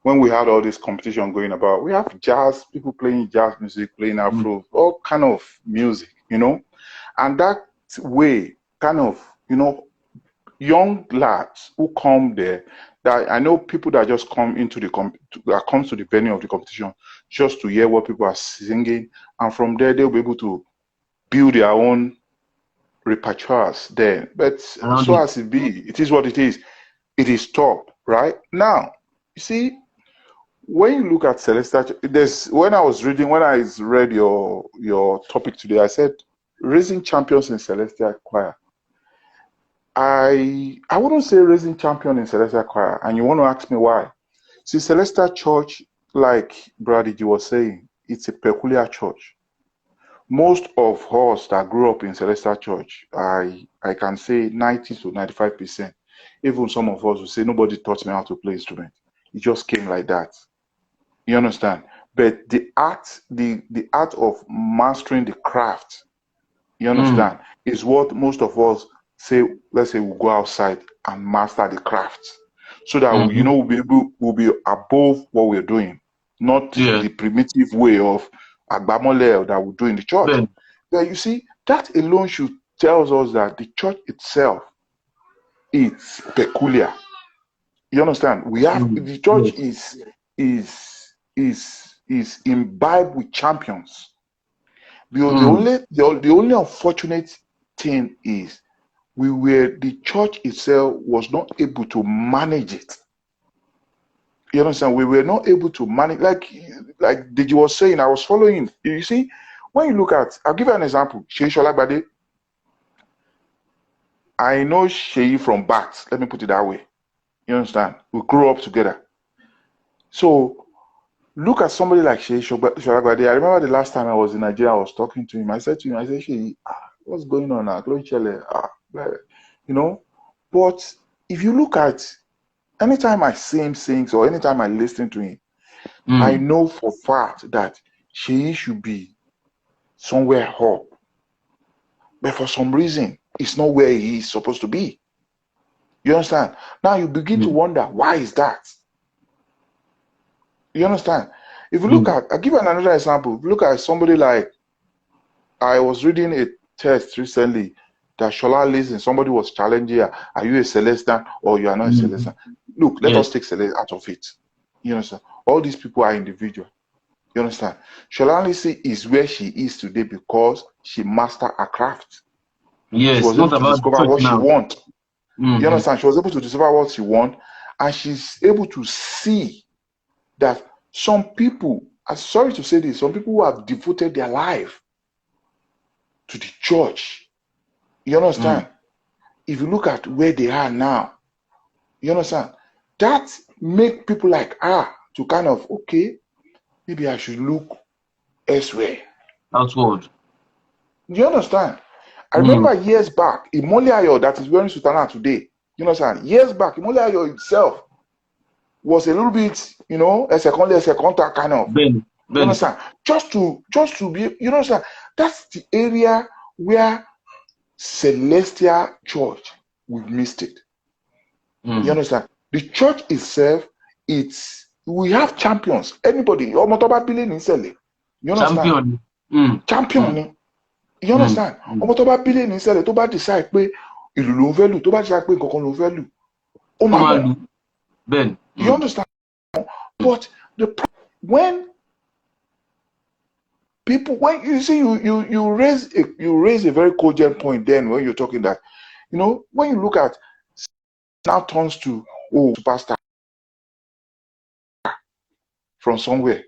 when we had all this competition going about, we have jazz, people playing jazz music, playing Afro, all kind of music, and that way, kind of, young lads who come there, that I know people that just come into that comes to the venue of the competition just to hear what people are singing, and from there they'll be able to build their own repertoires there. But so as it be, it is what it is. It is top, right? Now, you see, when you look at Celestial, when I read your topic today, I said raising champions in Celestial Choir. I wouldn't say raising champion in Celestial Choir, and you want to ask me why? See, Celestial Church, like Brady was saying, it's a peculiar church. Most of us that grew up in Celestial Church, I can say 90 to 95%. Even some of us will say nobody taught me how to play instrument. It just came like that. You understand? But the art of mastering the craft, you understand, is what most of us say. Let's say we'll go outside and master the craft, so that we'll be above what we're doing, not the primitive way of agbamole that we do in the church. But you see, that alone should tells us that the church itself is peculiar. You understand? We have the church is imbibed with champions. The only unfortunate thing is the church itself was not able to manage it. You understand? We were not able to manage, like Deji was saying, I was following. You see, when you look at, I'll give you an example. Sheyi Sholagbade. I know Sheyi from Bat. Let me put it that way. You understand? We grew up together. So look at somebody like Sheyi Sholagbade. I remember the last time I was in Nigeria, I was talking to him. I said to him, Sheyi, what's going on now? But if you look at, anytime I see him sing or anytime I listen to him, I know for fact that Sheyi should be somewhere up. But for some reason, it's not where he is supposed to be. You understand? Now you begin to wonder, why is that? You understand? If you look at, I'll give you another example. If you look at somebody like, I was reading a text recently that Shola listen, somebody was challenging her, are you a Celestian or you are not a Celestian? Look, let us take Celestian out of it. You understand? All these people are individual. You understand? Shola Lisi is where she is today because she mastered her craft. Yes, she was able to discover what she wants. You understand? She was able to discover what she wants, and she's able to see that some people, I'm sorry to say this, some people who have devoted their life to the church. You understand? If you look at where they are now, you understand? That make people like her to kind of, okay, maybe I should look elsewhere. Outward. You understand? I remember years back, Imole Ayo that is wearing Sultana today, you understand? Years back, Imole Ayo itself was a little bit, a second kind of. You understand? Just to be, you understand? That's the area where Celestial Church, we missed it. You understand? The church itself, we have champions. Anybody, Omotoba Billing in Sele. You understand? Champion. You understand? Ọmọ tó bá bílẹ̀ ní sẹ́lẹ̀ tó bá decide pé ìlú ló ń fẹ́ lù tó bá decide pé nǹkan ló ń fẹ́ lù ó máa mọ̀. Ben. You understand? But when people, when you see you raise a very cogent point then when you're talking that, you know, when you look at now turns to superstar from somewhere,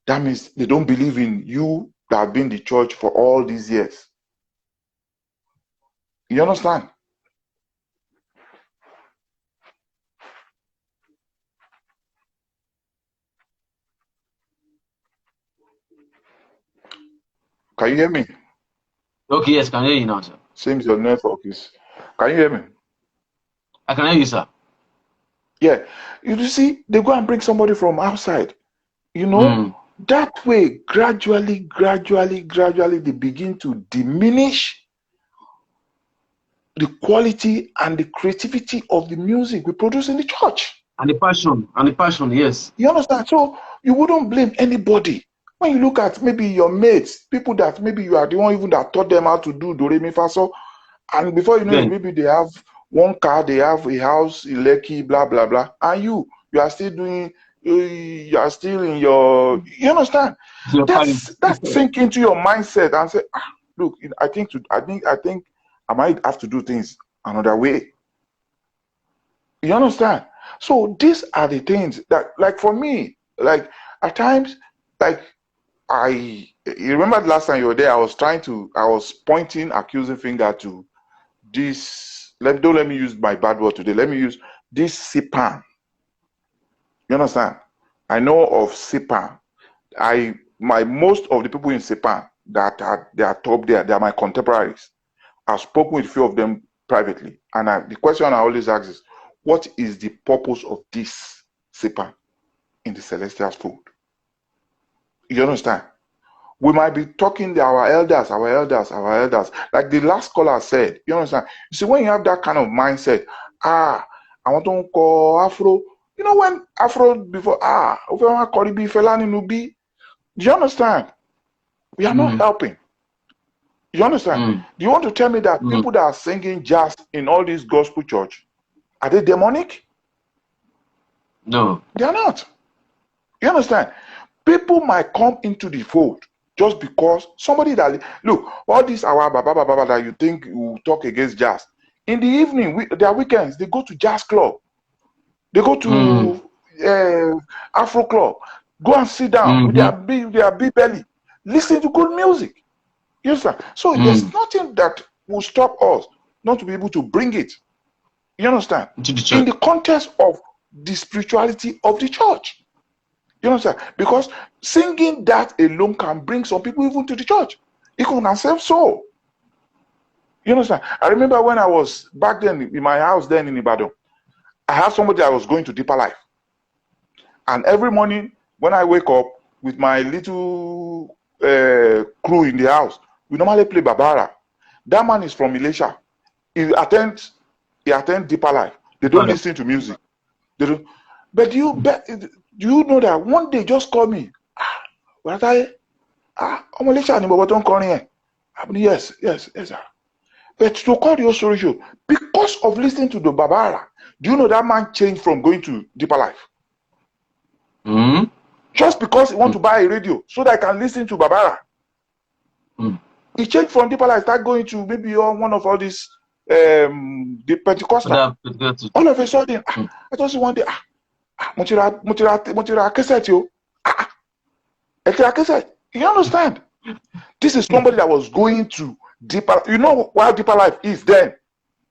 that means they don't believe in you that have been the church for all these years. You understand? Can you hear me? Okay, yes, can hear you now, sir. Seems your network is. Can you hear me? I can hear you, sir. Yeah. You see, they go and bring somebody from outside. You know, that way, gradually, they begin to diminish the quality and the creativity of the music we produce in the church. And the passion, yes. You understand? So you wouldn't blame anybody. When you look at maybe your mates, people that maybe you are the one even that taught them how to do do re mi fa so, and before you know it, maybe they have one car, they have a house, a Lekki, blah blah blah, and you are still doing, you are still in your, you understand? That's sink into your mindset and say, look, I think I might have to do things another way. You understand? So these are the things that, like for me, like at times, like you remember the last time you were there, I was pointing accusing finger to this. Don't let me use my bad word today. Let me use this Sipan. You understand? I know of Sipan. Most of the people in Sipan they are top there. They are my contemporaries. I've spoken with a few of them privately, and the question I always ask is, what is the purpose of this Sipan in the Celestial Fold? You understand? We might be talking to our elders. Like the last caller said, you understand? You see, when you have that kind of mindset, I want to call Afro. You know, when Afro before, do you understand? We are not helping. You understand? Do you want to tell me that people that are singing jazz in all these gospel church, are they demonic? No. They are not. You understand? People might come into the fold just because somebody that, look, all these our baba that you think will talk against jazz. In the evening, their weekends, they go to jazz club. They go to Afro club. Go and sit down with their big belly. Listen to good music. You understand? So there's nothing that will stop us not to be able to bring it. You understand? In the context of the spirituality of the church. You understand? Because singing that alone can bring some people even to the church. It can save soul. You understand? I remember when I was back then in my house then in Ibadan, I had somebody that was going to Deeper Life. And every morning when I wake up with my little crew in the house, we normally play Babara. That man is from Elisha. He attends Deeper Life. They don't listen to music. They don't. But do you know that one day just call me? I'm Elisha ni bobo ton korin e. Yes, sir. But to call your story show, because of listening to the Babara, do you know that man changed from going to Deeper Life? Just because he want to buy a radio so that I can listen to Babara. He changed from Deeper Life, start going to maybe one of all these the Pentecostal. All of a sudden, I just one day, Mutira cassette yo. You understand? This is somebody that was going to Deeper. You know what Deeper Life is then.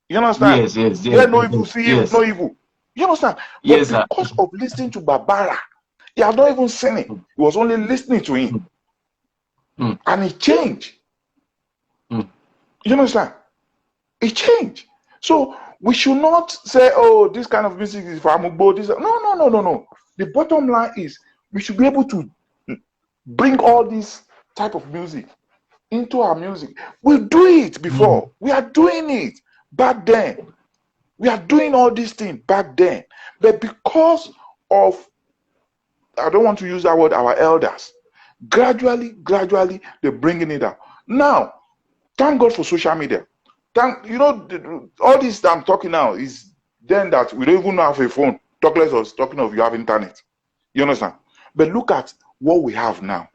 You understand? Yes. Yeah, no evil, see evil, no evil. You understand? But because of listening to Babara, he had not even seen it. He was only listening to him. And he changed. You understand? It changed. So we should not say, oh, this kind of music is for Amugbo. No. The bottom line is we should be able to bring all this type of music into our music. We do it before. We are doing it back then. We are doing all these things back then. But because of, I don't want to use that word, our elders, gradually, they're bringing it out. Now, Thank God for social media. All this that I'm talking now is then that we don't even have a phone. Talk less of talking of you have internet. You understand? But look at what we have now.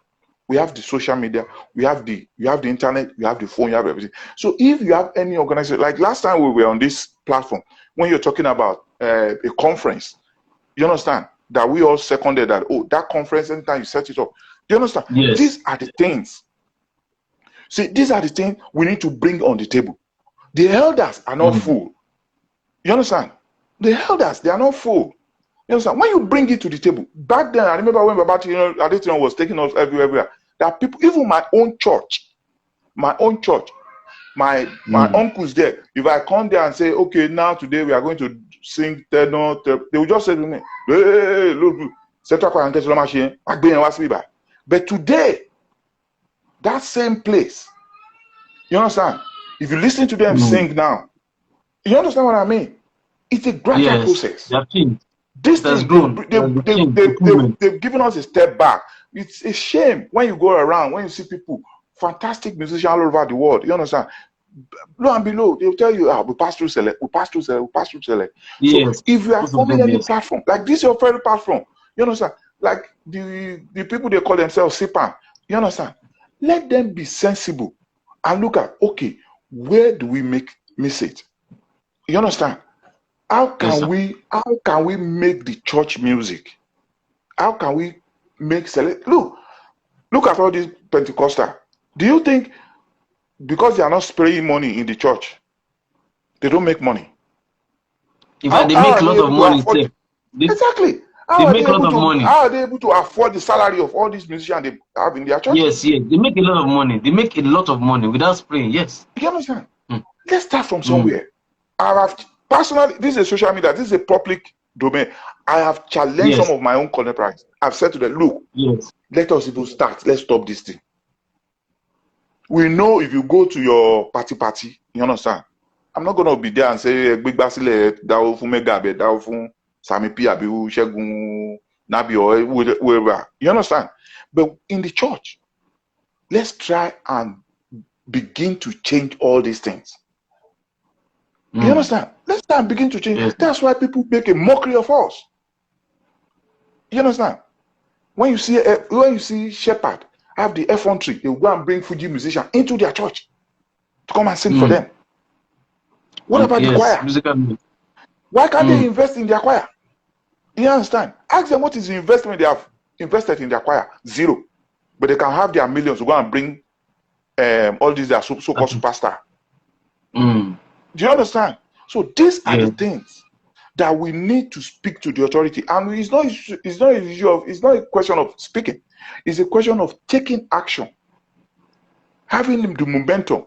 We have the social media, we have the internet, we have the phone, you have everything. So if you have any organization, like last time we were on this platform, when you're talking about a conference, you understand that we all seconded that, that conference, anytime you set it up, you understand? Yes. These are the things. See, these are the things we need to bring on the table. The elders are not full. You understand? The elders, they are not full. You understand? When you bring it to the table, back then, I remember when Adetayo was taking us everywhere. There are people, even my own church, my uncles there. If I come there and say, okay, now today we are going to sing tenor, they will just say to me, hey, look, but today, that same place, you understand? If you listen to them sing now, you understand what I mean? It's a gradual process. This thing, they've given us a step back. It's a shame when you go around, when you see people, fantastic musicians all over the world. You understand? Lo and below, they'll tell you, we pass through select, we pass through select, we pass through select. Yes. So if you are forming any platform, like this is your favorite platform, you understand? Like the people they call themselves SIPAN, you understand? Let them be sensible and look at, okay, where do we miss it? You understand? How can we make the church music? How can we make select? Look at all these Pentecostal. Do you think because they are not spraying money in the church, they don't make money? They make a lot of money. Exactly. They make a lot of money. How are they able to afford the salary of all these musicians they have in their church? Yes. They make a lot of money. They make a lot of money without spraying. Yes. You understand? Let's start from somewhere. Personally, this is a social media, this is a public domain. I have challenged some of my own contemporaries. I've said to them, look, let us even start. Let's stop this thing. We know if you go to your party, you understand? I'm not going to be there and say, Big Basile, Dao Fu Megabe, Dao Fu Sami Piabiu, Shegun, Nabi, or whoever. You understand? But in the church, let's try and begin to change all these things. You understand? Let's start and begin to change. Yes. That's why people make a mockery of us. You understand? When you see Shepherd have the effrontery, they will go and bring Fuji musicians into their church to come and sing for them. What about the choir? Why can't they invest in their choir? You understand? Ask them what is the investment they have invested in their choir. Zero. But they can have their millions to go and bring all these their so-called superstar. Do you understand? So these are the things that we need to speak to the authority. And it's not a question of speaking. It's a question of taking action. Having the momentum.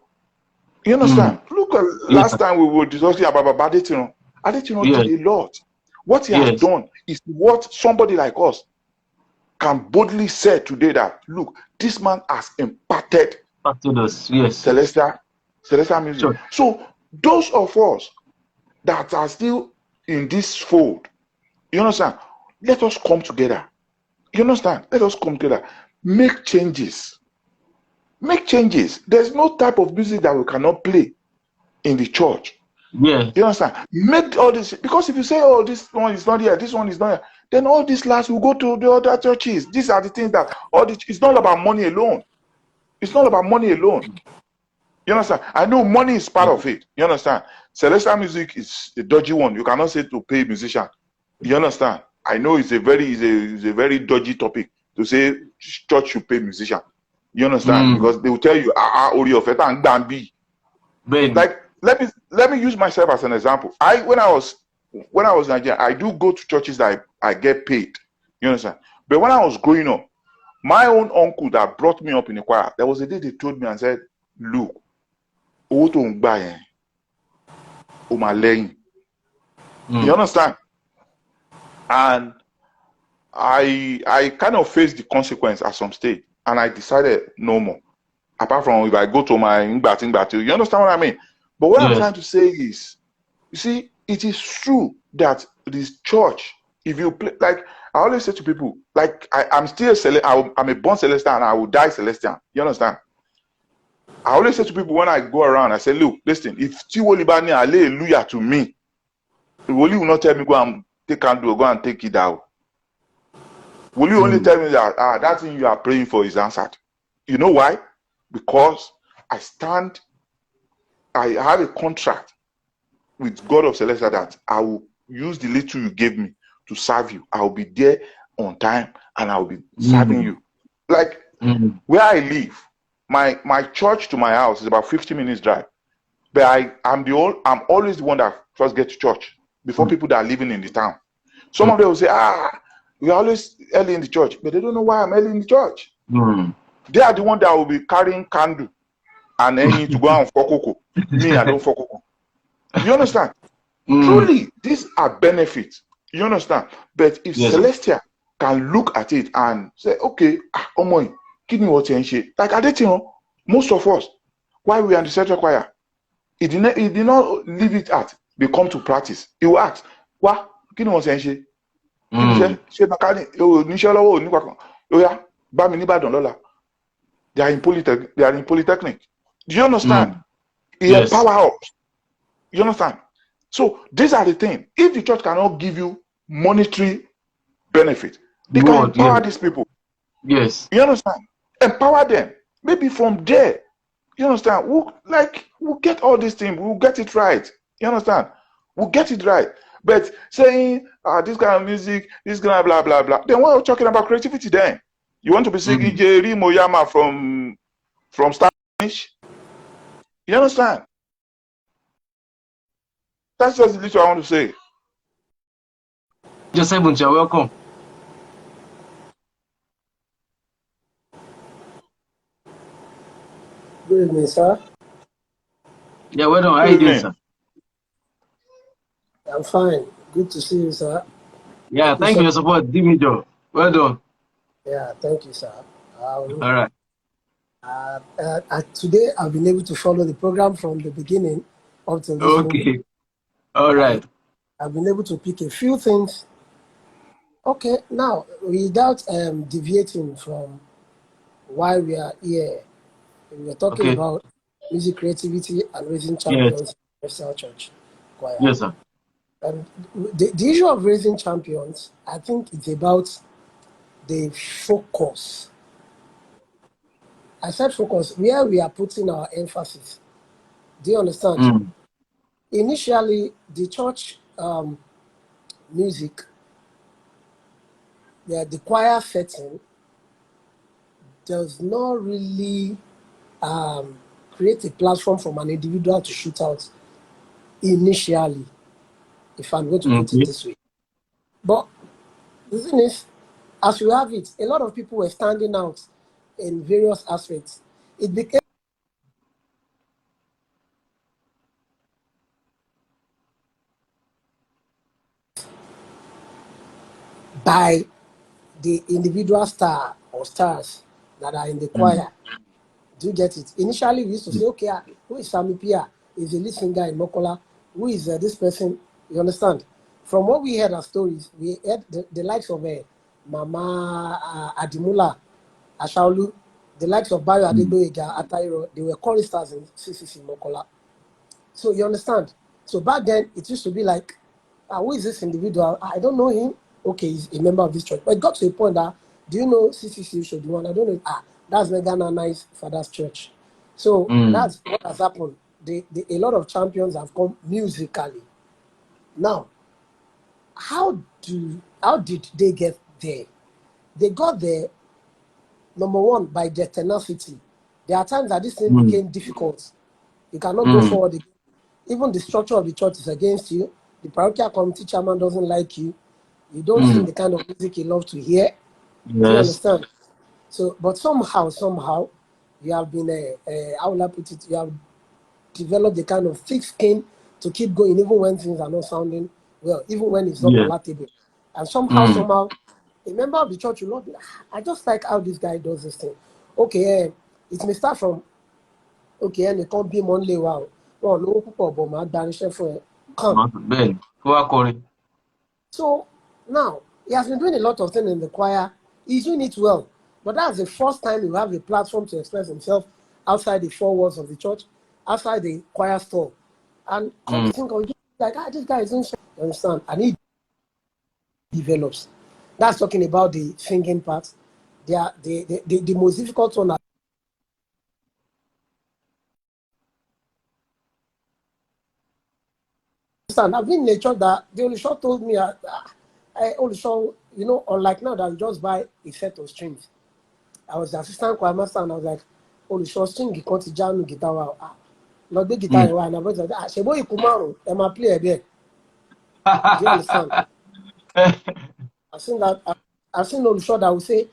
You understand? Look at last time we were discussing about Adetayo. Adetayo did a lot. What he has done is what somebody like us can boldly say today that, look, this man has imparted us. Celestial music. Sure. So those of us that are still in this fold, you understand? Let us come together. You understand? Let us come together. Make changes. Make changes. There's no type of music that we cannot play in the church. Yeah. You understand? Make all this, because if you say, oh, this one is not here, this one is not here, then all these last will go to the other churches. These are the things that it's not about money alone. It's not about money alone. You understand? I know money is part of it. You understand? Celestial music is a dodgy one. You cannot say to pay musician. You understand? I know it's a very dodgy topic to say church should pay musician. You understand? Because they will tell you, Ori of it and Bambi. Like, let me use myself as an example. When I was in Nigeria, I do go to churches that I get paid. You understand? But when I was growing up, my own uncle that brought me up in the choir, there was a day they told me and said, look, you understand? And I kind of faced the consequence at some stage, and I decided no more. Apart from if I go to my Ngbati, you understand what I mean? But what I'm trying to say is, you see, it is true that this church, if you play, like I always say to people, like I'm still I'm a born Celestial and I will die Celestial. You understand? I always say to people when I go around, I say, look, listen, if Tiwolibani hallelujah to me, will you not tell me go and take candle, go and take it out? Will you only tell me that that thing you are praying for is answered? You know why? Because I have a contract with God of Celestia that I will use the little you gave me to serve you. I will be there on time and I will be serving you. Like where I live, my church to my house is about 50 minutes drive. But I'm always the one that first get to church before people that are living in the town. Some of them will say, we are always early in the church, but they don't know why I'm early in the church. They are the one that will be carrying candle and then to go and fokoko. Me, I don't fokoko. You understand? Truly, these are benefits. You understand? But if Celestia can look at it and say, okay, Omoy, give me what you shit. Like Adetayo, most of us, while we are in the central choir, he did not leave it at they come to practice. He will ask, what? Give me what you shit. They are in polytechnic. Do you understand? He empower us. You understand? So these are the things. If the church cannot give you monetary benefit, they can empower these people. Yes. You understand? Empower them. Maybe from there, you understand? We'll get all these things. We'll get it right. You understand? We'll get it right. But saying this kind of music, this kind of blah blah blah. Then what are we talking about creativity? Then you want to be singing Jerry Moyama from Spanish? You understand? That's just the little I want to say. Joseph Buncha, welcome. Good evening, sir. Yeah, well done. How are you doing, sir? I'm fine. Good to see you, sir. Yeah, thank you for your support. Give me job. Well done. Yeah, thank you, sir. All right. Today, I've been able to follow the program from the beginning up to this moment. All right. I've been able to pick a few things. Okay, now, without deviating from why we are here, we are talking about music creativity and raising champions in the Church Choir. Yes, sir. And the issue of raising champions, I think it's about the focus. I said focus, where we are putting our emphasis. Do you understand? Initially, the church music, the choir setting does not really create a platform from an individual to shoot out initially, if I'm going to put it this way. But the thing is, as you have it, a lot of people were standing out in various aspects. It became by the individual star or stars that are in the choir. Do you get it? Initially, we used to say, okay, who is Sami Pia? Is the lead singer in Mokola? Who is this person? You understand? From what we heard as stories, we heard the likes of Mama Adimula, Ashaulu, the likes of Bayo Adedeji Adetayo, they were choristers in CCC Mokola. So you understand? So back then, it used to be like, who is this individual? I don't know him. Okay, he's a member of this church. But it got to a point that, do you know CCC Shodiwan? I don't know. That's Megana Nice Father's Church. So that's what has happened. A lot of champions have come musically. Now, how did they get there? They got there, number one, by their tenacity. There are times that this thing became difficult. You cannot go forward again. Even the structure of the church is against you. The parochial committee chairman doesn't like you. You don't sing the kind of music you love to hear. Yes. Do you understand? So, but somehow, you have been how will I put it? You have developed the kind of thick skin to keep going, even when things are not sounding well, even when it's not palatable. And somehow, a member of the church will not be. I just like how this guy does this thing. Okay, it may start from. Okay, and it can't be monthly. Wow. Well, no people, but my danisha for come. So now he has been doing a lot of things in the choir. He's doing it well, but that's the first time you have a platform to express himself outside the four walls of the church, outside the choir store, and come to think of it, like, this guy is doing something, you understand? And he develops. That's talking about the singing part. The most difficult one. I've been in a church that the only shop told me, I only saw, unlike now that you just buy a set of strings. I was the assistant choir master and I was like, only short string, you can't jam guitar. Not the guitar, and I was like, say, boy, Kumaro, am I play a bit? Do you understand? I've seen that. I've seen only short that will say,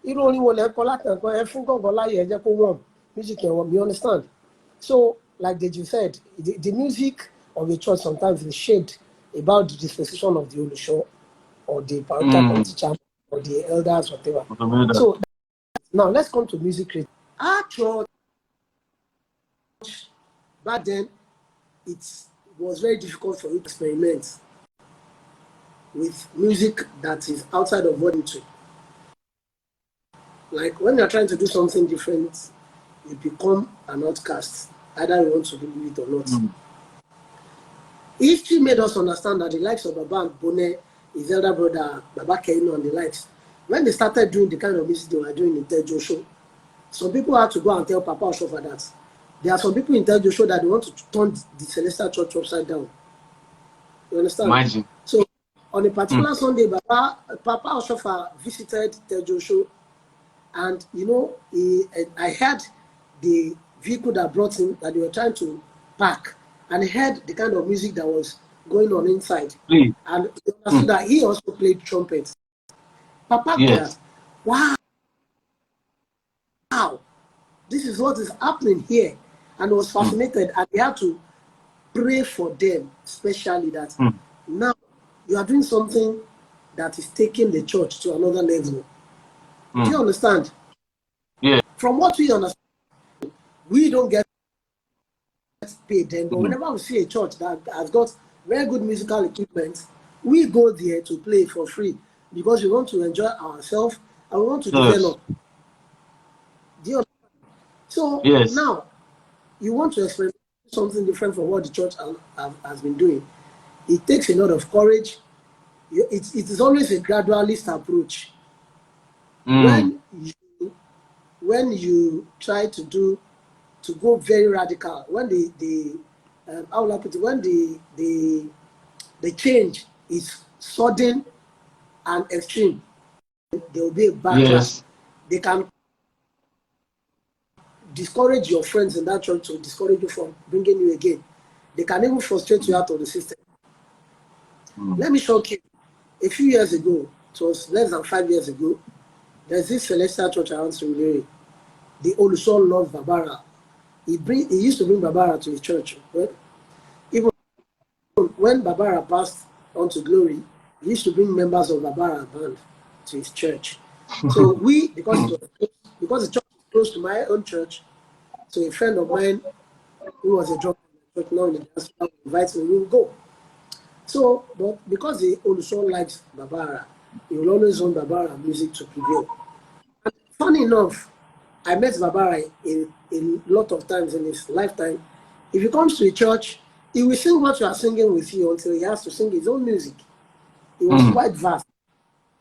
you only want to collect and everything go like you warm. Music can warm, you understand? So, like Deji said, the music of the church sometimes is shaped about the disposition of the Olusho or the parental committee chairman or the elders, whatever. So now let's come to music creation. Our church back then, it was very difficult for you to experiment with music that is outside of what you do. Like when you're trying to do something different, you become an outcast, either you want to do it or not. History made us understand that the likes of Baba and Bone, his elder brother, Baba Keino and the likes, when they started doing the kind of music they were doing in Tejo Show, some people had to go and tell Papa Oshofa that. There are some people in Tejo Show that they want to turn the Celestial Church upside down. You understand? Imagine. So on a particular Sunday, Papa Oshofa visited Tejo Show, and I heard the vehicle that brought him that they were trying to park, and I heard the kind of music that was going on inside. And they understood that he also played trumpet. Papa said, wow, this is what is happening here. And was fascinated, and he had to pray for them, especially that now you are doing something that is taking the church to another level. Do you understand? Yeah. From what we understand, we don't get paid then, but whenever we see a church that has got very good musical equipment, we go there to play for free because we want to enjoy ourselves and we want to develop. Do you understand? So now you want to experiment something different from what the church has been doing. It takes a lot of courage. It is always a gradualist approach. When you try to go very radical, when the change is sudden and extreme, there will be a backlash. They can discourage your friends in that church to discourage you from bringing you again. They can even frustrate you out of the system. Let me shock you. A few years ago, it was less than 5 years ago, there's this Celestial Church around Surulere. The Olusho loved Babara. He used to bring Babara to his church. Right? Even when Babara passed on to glory, he used to bring members of Babara band to his church. So because the church is close to my own church, so a friend of mine who was a drummer in the church now in the dance invites me, we will go. So, but because the Olusho likes Babara, he will always want Babara music to prevail. And funny enough, I met Babara a lot of times in his lifetime. If he comes to a church, he will sing what you are singing with you until he has to sing his own music. It was quite vast.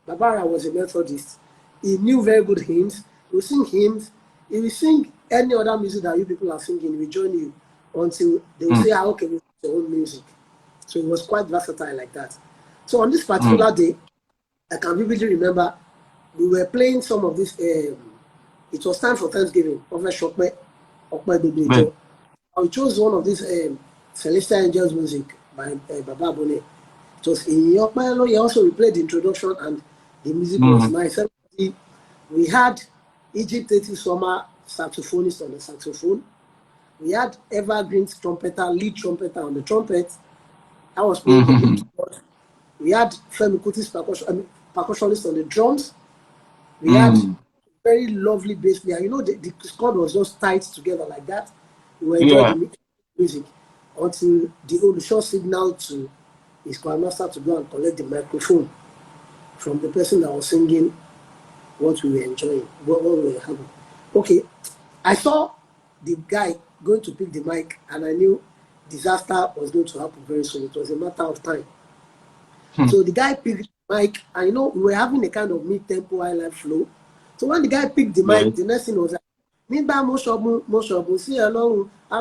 Babara was a Methodist. He knew very good hymns. He would sing hymns. He will sing any other music that you people are singing. He will join you until they will say, okay, we have your own music. So it was quite versatile like that. So on this particular day, I can vividly remember we were playing some of this. It was time for Thanksgiving. I chose one of these Celestial Angels music by Baba Bone. It was in Yokmelo. He also played the introduction and the music was nice. We had Egypt 80 Summer saxophonist on the saxophone. We had Evergreen trumpeter, lead trumpeter on the trumpet. I was playing the lead keyboard. We had Femi Kuti's percussionist on the drums. We had very lovely bass player. You know, the squad was just tied together like that. We were enjoying the music until the Olusho signaled to his choir master to go and collect the microphone from the person that was singing what we were enjoying, what we were having. Okay, I saw the guy going to pick the mic, and I knew disaster was going to happen very soon. It was a matter of time. So the guy picked the mic, and we were having a kind of mid-tempo highlight flow. So when the guy picked the mic, the next thing was like, Nimba Moshobu, see along, I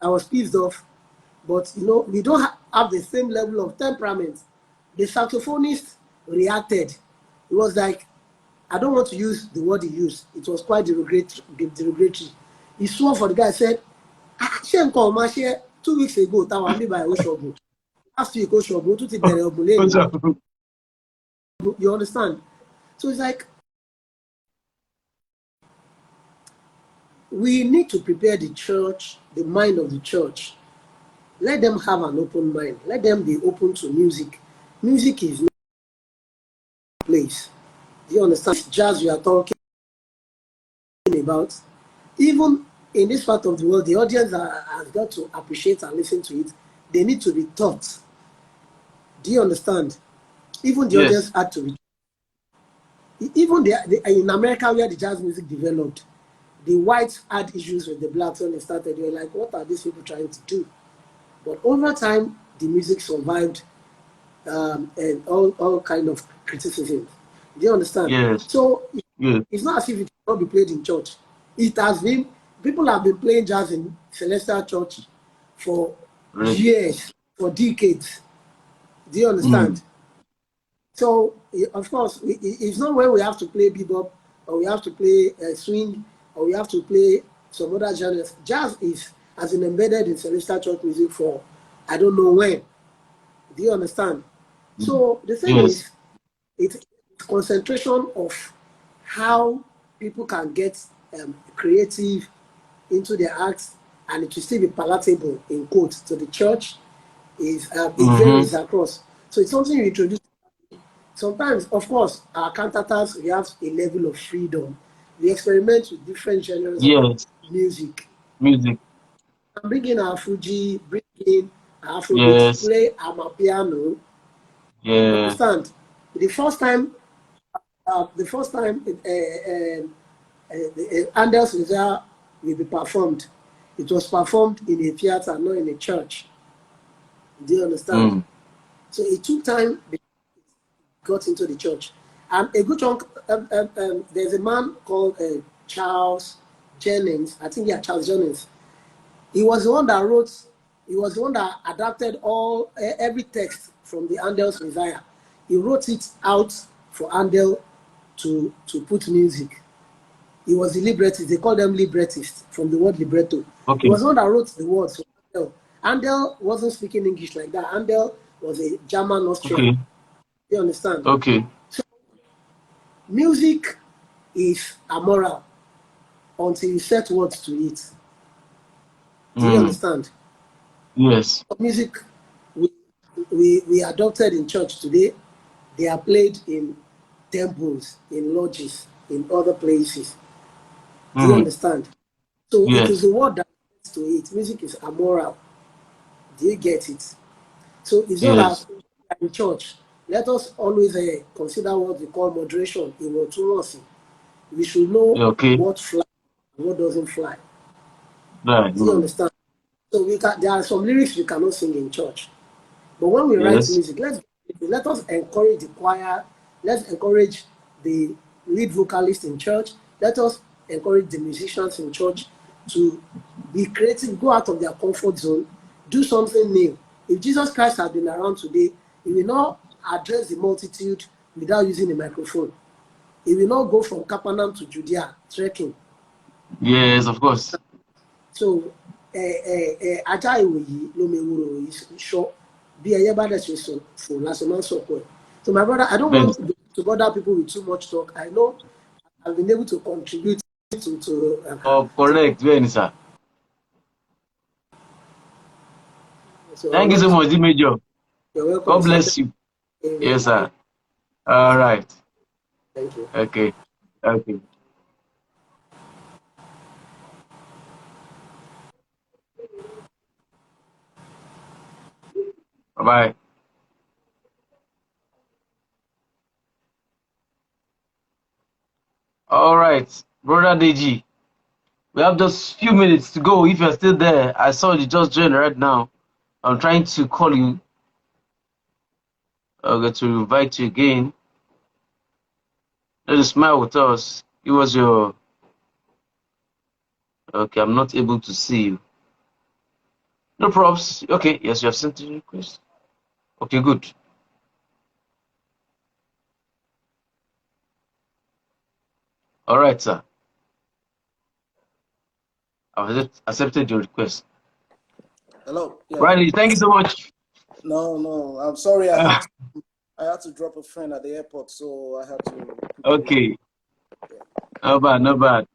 was pissed off, but we don't have the same level of temperament. The saxophonist reacted. It was like, I don't want to use the word he used. It was quite derogatory. He swore for the guy, said, 2 weeks ago, by Oshobu. Last week, Oshobu, you understand? So it's like, we need to prepare the church, the mind of the church. Let them have an open mind. Let them be open to music. Music is not a place. Do you understand? Jazz we are talking about. Even in this part of the world, the audience has got to appreciate and listen to it. They need to be taught. Do you understand? Even the audience had to be. Even in America, where the jazz music developed, the whites had issues with the blacks when they started. They were like, what are these people trying to do? But over time, the music survived and all kind of criticism. Do you understand? Yes. So it's not as if it cannot be played in church. It has been, people have been playing jazz in Celestial Church for years, for decades. Do you understand? So, of course, it's not when we have to play bebop, or we have to play swing, or we have to play some other genres. Jazz has been embedded in Celestial Church music for I don't know when. Do you understand? So the thing is, it's concentration of how people can get creative into their acts, and it will still be palatable in quotes to the church. It varies across. So it's something you introduce. Sometimes, of course, our cantators, we have a level of freedom. We experiment with different genres of music. I'm bringing our Fuji, bringing our Afrobeat, play our piano. Understand? The first time Andel's Rizal will be performed, it was performed in a theater, not in a church. Do you understand? So it took time before it got into the church. And a good chunk, there's a man called Charles Jennings. I think, Charles Jennings. He was the one that wrote, he was the one that adapted every text from the Andel's Messiah. He wrote it out for Andel to put music. He was the librettist. They call them librettists from the word libretto. He was the one that wrote the words for Andel. Andel wasn't speaking English like that. Andel was a German Austrian. You understand? So music is amoral until you set words to it. Do you understand? Yes. Music we adopted in church today, they are played in temples, in lodges, in other places. Do you understand? So it is the word that gets to it. Music is amoral. Do you get it? So it's not as in church. Let us always consider what we call moderation in what we should know what flies and what doesn't fly. Do you understand? So there are some lyrics we cannot sing in church. But when we write music, let us encourage the choir, let's encourage the lead vocalist in church, let us encourage the musicians in church to be creative, go out of their comfort zone, do something new. If Jesus Christ had been around today, he will not address the multitude without using a microphone. He will not go from Capernaum to Judea trekking. Yes, of course. So, Aja Iwoyi lo mewuro is short. So my brother, I don't want to bother people with too much talk. I know I've been able to contribute to correct, very sir. So thank you so much, Major. You're welcome. God bless you. Yes, sir. All right. Thank you. Okay. Bye-bye. Oh. right, brother Deji. We have just few minutes to go. If you're still there, I saw you just joined right now. I'm trying to call you. I'll get to invite you again. Let us smile with us. It was your. Okay, I'm not able to see you. No props. Okay, yes, you have sent the request. Okay, good. All right, sir. I've accepted your request. Hello. Yeah. Riley, thank you so much. No. I'm sorry. I had to drop a friend at the airport, so I had to. Okay. Yeah. No bad.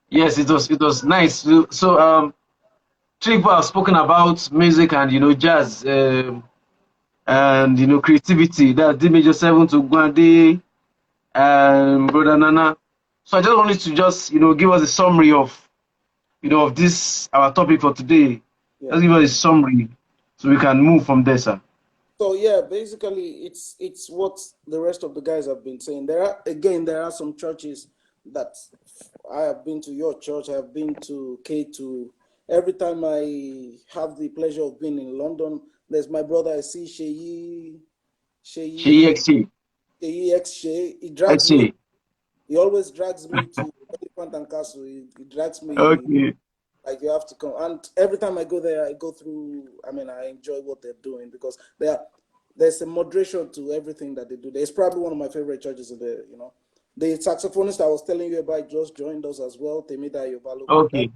Yes, it was nice. So three people have spoken about music and jazz and creativity. That's the major seven to Gwande and Brother Nana. So I just wanted to just give us a summary of of this our topic for today. Yeah. Just give us a summary so we can move from there, sir. So yeah, basically, it's what the rest of the guys have been saying. There are some churches that I have been to. Your church, I have been to K2. Every time I have the pleasure of being in London, there's my brother. I see She XC. He drags me. XC. He always drags me to Elephant and Castle. He drags me. Okay. Like you have to come, and every time I go there, I go through. I mean, I enjoy what they're doing because there's a moderation to everything that they do. It's probably one of my favorite churches in the. The saxophonist I was telling you about just joined us as well. Temida Yobalo, Okay.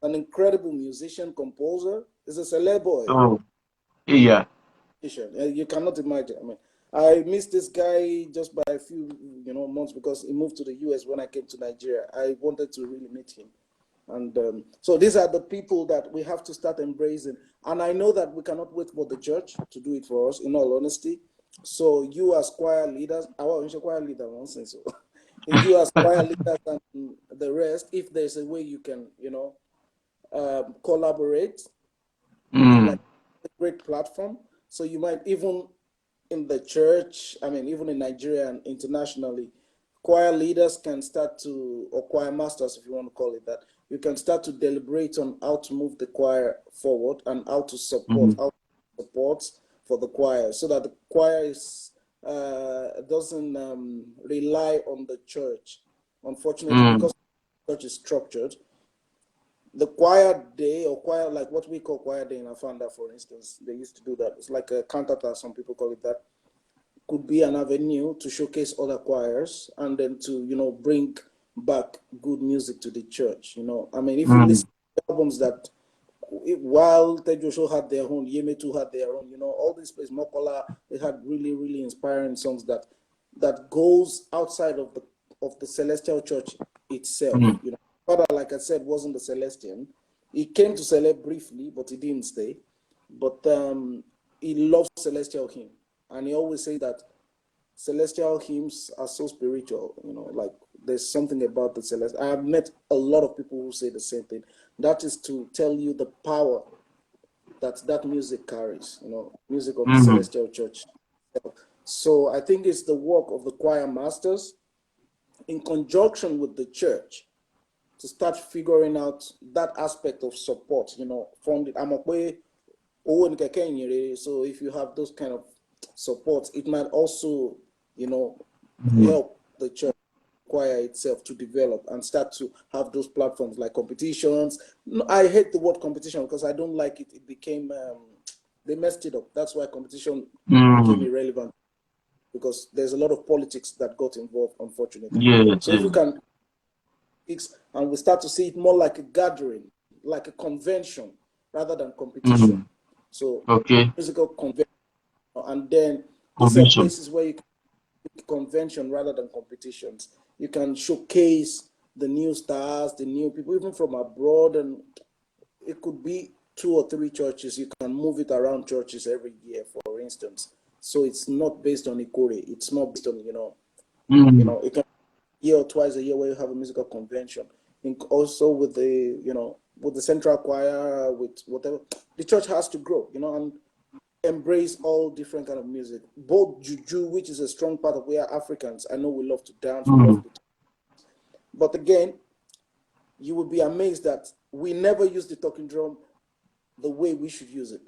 an incredible musician, composer. He's a celeb boy. Oh, yeah. You cannot imagine. I mean, I missed this guy just by a few months because he moved to the US when I came to Nigeria. I wanted to really meet him. And so these are the people that we have to start embracing. And I know that we cannot wait for the church to do it for us, in all honesty. So you as choir leaders, our choir leader won't say so. You as choir leaders and the rest, if there's a way you can, collaborate, like a great platform. So you might even in the church, I mean, even in Nigeria and internationally, choir leaders can start to, or choir masters, if you want to call it that, you can start to deliberate on how to move the choir forward and how to support, for the choir, so that the choir doesn't rely on the church. Unfortunately, because the church is structured, the choir day or choir, like what we call choir day in Afanda, for instance, they used to do that. It's like a cantata, some people call it that. Could be an avenue to showcase other choirs and then to bring back good music to the church. I mean, if you listen to albums that while Tejo Show had their own, Yemetu had their own, all these places, Mokola, they had really, really inspiring songs that goes outside of the celestial church itself. Father, like I said, wasn't the Celestian. He came to Celeb briefly, but he didn't stay. But he loves celestial hymn. And he always says that celestial hymns are so spiritual, like there's something about the celestial. I have met a lot of people who say the same thing. That is to tell you the power that music carries, music of the celestial church. So I think it's the work of the choir masters in conjunction with the church to start figuring out that aspect of support, from the so if you have those kind of support, it might also, help the church choir itself to develop and start to have those platforms like competitions. I hate the word competition because I don't like it. It became, they messed it up. That's why competition became irrelevant, because there's a lot of politics that got involved, unfortunately. So if we can fix and we start to see it more like a gathering, like a convention rather than competition. So musical convention, and then these are places where you can convention rather than competitions. You can showcase the new stars, the new people, even from abroad, and it could be 2 or 3 churches. You can move it around churches every year, for instance. So it's not based on Ikore. It's not based on, it can be year or twice a year where you have a musical convention. Also with the, with the central choir, with whatever. The church has to grow, and embrace all different kind of music. Both juju, which is a strong part of we are Africans. I know we love to dance, we love to But again, you will be amazed that we never use the talking drum the way we should use it.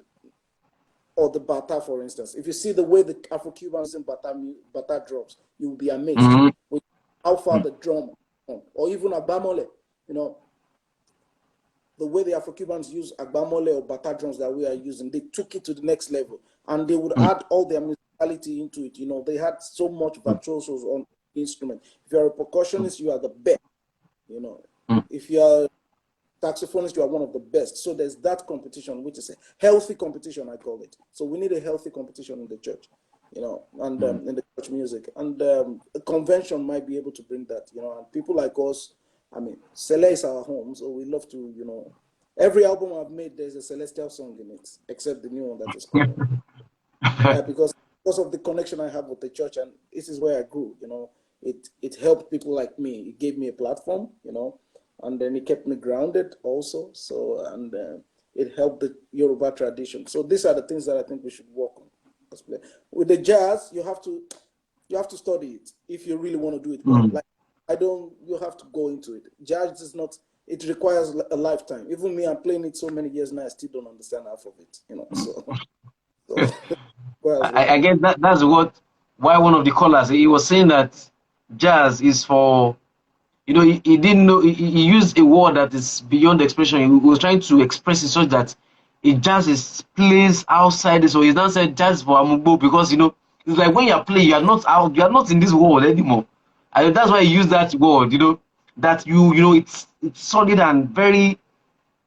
Or the bata, for instance. If you see the way the Afro-Cubans in bata drums, you will be amazed with how far the drum, or even agbamole, you know, the way the Afro-Cubans use agbamole or bata drums that we are using, they took it to the next level, and they would add all their musicality into it. You know, they had so much virtuosos on the instrument. If you're a percussionist, you are the best. You know, if you are saxophonist, you are one of the best. So there's that competition, which is a healthy competition, I call it. So we need a healthy competition in the church, you know, and in the church music. And a convention might be able to bring that, you know, and people like us, I mean, Cele is our home, so we love to, you know, every album I've made, there's a celestial song in it, except the new one that is coming. Because of the connection I have with the church, and this is where I grew, you know, it helped people like me. It gave me a platform, you know, and then it kept me grounded also. So, and it helped the Yoruba tradition. So these are the things that I think we should work on. With the jazz, you have to study it if you really want to do it well. Like you have to go into it. Jazz is not, it requires a lifetime. Even me, I'm playing it so many years now, I still don't understand half of it, you know, so I guess that's why one of the callers, he was saying that jazz is for, you know, he didn't know, he used a word that is beyond expression. He was trying to express it such that a jazz is plays outside this, so he's not said jazz for Amugbo, because, you know, it's like when you're playing, you're not out, you're not in this world anymore. And that's why he used that word, you know, that you know, it's solid and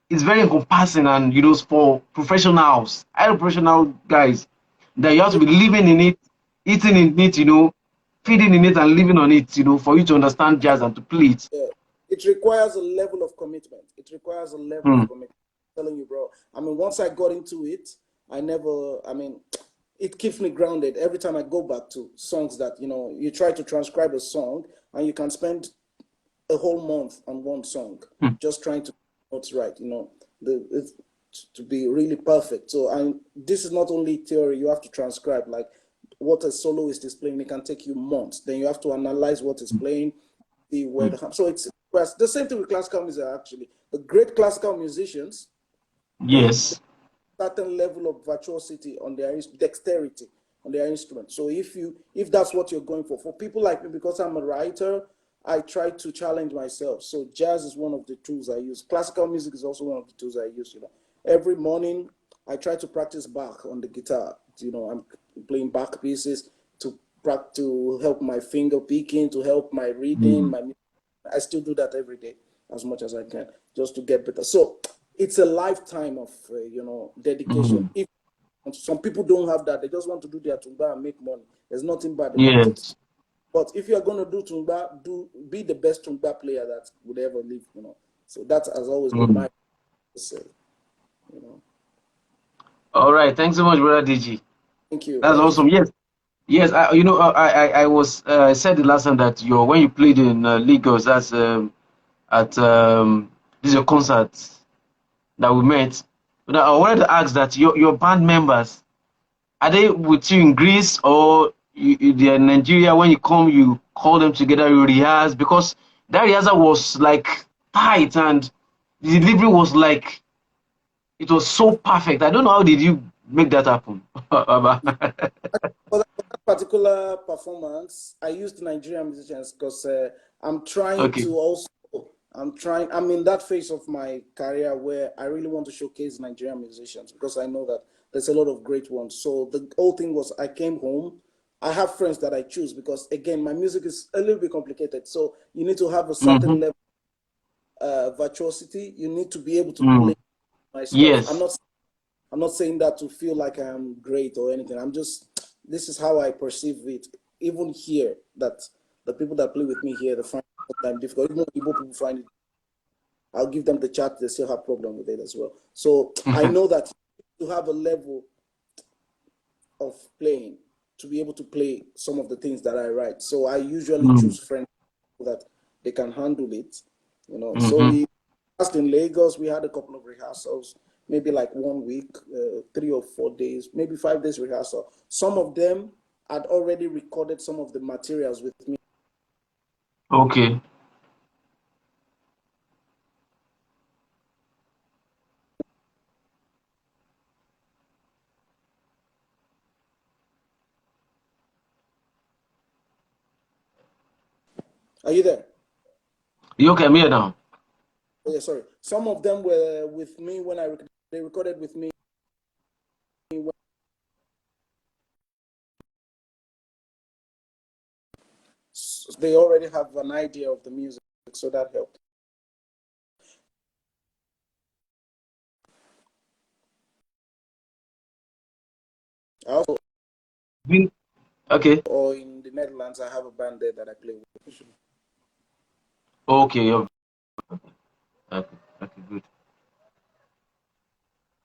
it's very encompassing, and, you know, for professionals, highly professional guys, that you have to be living in it, eating in it, you know, feeding in it and living on it, you know, for you to understand jazz and to play it. Yeah. It requires a level of commitment. It requires a level of commitment. I'm telling you, bro. I mean, once I got into it, it keeps me grounded every time I go back to songs that, you know, you try to transcribe a song and you can spend a whole month on one song just trying to what's right, you know, to be really perfect. So, and this is not only theory, you have to transcribe, like what a soloist is playing. It can take you months. Then you have to analyze what is playing, see where so it's the same thing with classical music. Actually, the great classical musicians, Yes, certain level of virtuosity on their dexterity on their instrument. So if that's what you're going for people like me, because I'm a writer, I try to challenge myself. So jazz is one of the tools I use. Classical music is also one of the tools I use. You know, every morning I try to practice Bach on the guitar. You know, I'm playing Bach pieces to help my finger picking, to help my reading. I still do that every day as much as I can, just to get better. So it's a lifetime of you know, dedication. If some people don't have that, they just want to do their tumba and make money. There's nothing bad about it. But if you're going to do tumba, be the best tumba player that would ever live, you know. So that has always been my say, you know. All right, thanks so much, brother DG. Thank you. That's awesome. Yes. I was said the last time that when you played in Lagos, that's at this is your concert that we met. But I wanted to ask that your band members, are they with you in Greece, or they're in Nigeria? When you come, you call them together, you rehearse, because that rehearsal was like tight, and the delivery was like, it was so perfect. I don't know how did you make that happen. For that particular performance, I used Nigerian musicians because I'm trying to also, I'm in that phase of my career where I really want to showcase Nigerian musicians, because I know that there's a lot of great ones. So the whole thing was, I came home, I have friends that I choose, because again, my music is a little bit complicated. So you need to have a certain level of virtuosity. You need to be able to play my stuff. Yes. I'm not saying that to feel like I'm great or anything. This is how I perceive it. Even here, that the people that play with me here, they find it sometimes difficult. Even Igbo people find it. I'll give them the chat, they still have problem with it as well. So I know that to have a level of playing, to be able to play some of the things that I write. So I usually choose friends so that they can handle it. You know, so we just in Lagos, we had a couple of rehearsals, maybe like 1 week, 3 or 4 days, maybe 5 days rehearsal. Some of them had already recorded some of the materials with me. Okay. Are you there? You okay? I'm here now. Oh, yeah, sorry. Some of them were with me when they recorded with me. They already have an idea of the music, so that helped. I also, Okay. or in the Netherlands, I have a band there that I play with. Okay. Okay. Okay. Good.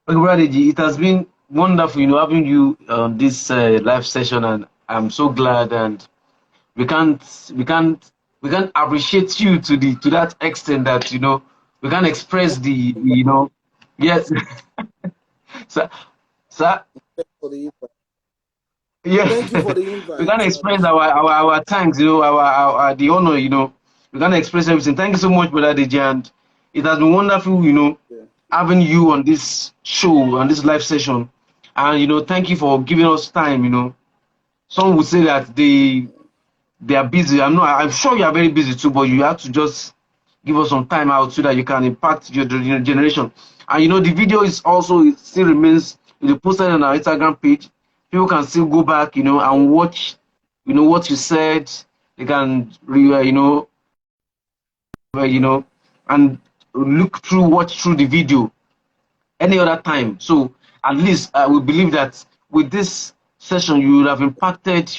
Okay, Brother G, it has been wonderful, having you on this live session, and I'm so glad. And we can't, we can't, we can't appreciate you to that extent that we can't express yes, sir, sir. For the invite. Yeah, Thank you for the we invite. can express our thanks, our the honor, we can express everything. Thank you so much, Brother Deji, and it has been wonderful, Yeah. having you on this show, on this live session, and thank you for giving us time. Some would say that they are busy. I'm sure you are very busy too, but you have to just give us some time out so that you can impact your generation. And the video is also, it still remains, posted on our Instagram page. People can still go back, and watch, what you said. They can, and watch through the video any other Yeah. time. So at least we believe that with this session, you would have impacted,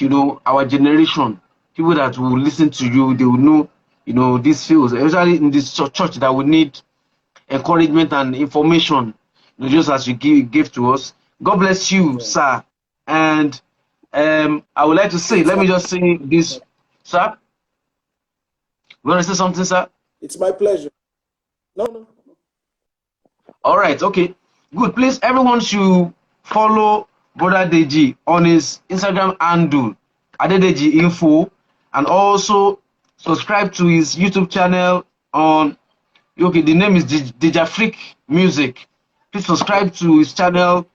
our generation. People that will listen to you, they will know, these fields, especially in this church that will need encouragement and information, just as you gave to us. God bless you, Yeah. sir. And I would like to say, It's let my, me just say this, sir. You want to say something, sir? it's my pleasure. No. All right, okay, good. Please, everyone should follow Brother Deji on his Instagram handle, Adedeji Info, and also subscribe to his YouTube channel on. Okay, the name is Deja Freak Music. Please subscribe to his channel,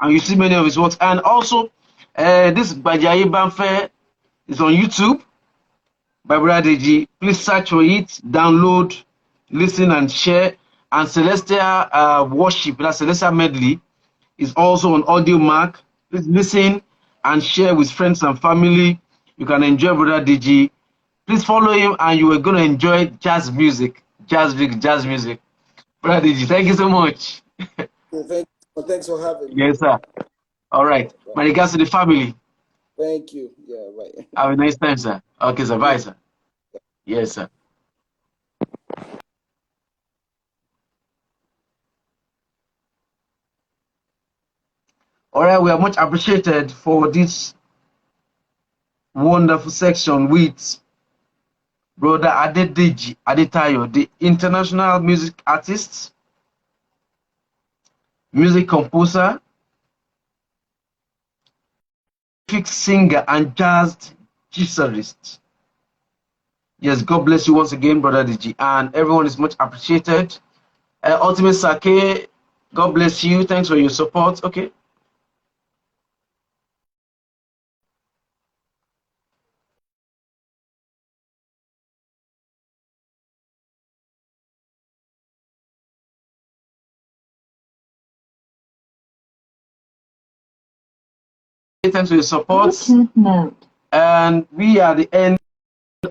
and you see many of his works. And also, this Bajaye Banfe is on YouTube by Brother Deji. Please search for it, download, listen, and share. And Celestial Worship, that's Celestial Medley, is also on Audio Mark. Please listen and share with friends and family. You can enjoy Brother Deji. Please follow him, and you are going to enjoy jazz music. Jazz music. Brother Deji, thank you so much. Thanks for having me. Yes, sir. All right. Bye. My regards to the family. Thank you. Yeah, bye. Have a nice time, sir. Okay, sir. Bye, sir. Yes, sir. All right, we are much appreciated for this wonderful section with Brother Adedeji Adetayo, the international music artist, music composer, singer, and jazz guitarist. Yes, God bless you once again, Brother Deji, and everyone is much appreciated. Ultimate Sake, God bless you. Thanks for your support. Okay. Thanks for your support. And we are the end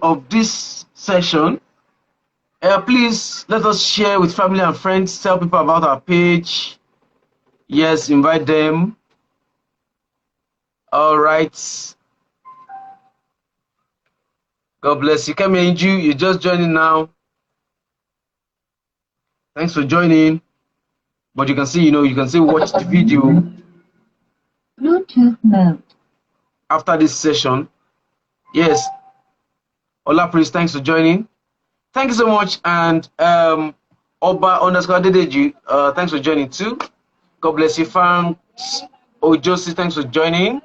of this session. Please let us share with family and friends. Tell people about our page. Yes, invite them. All right. God bless you. Kemi Inju, you're just joining now. Thanks for joining. But you can see, you can still watch the video Bluetooth mode. after this session. Yes. Ola Priest, thanks for joining. Thank you so much. And Oba underscore Adedeji, thanks for joining too. God bless you, fans. Ojosi, thanks for joining.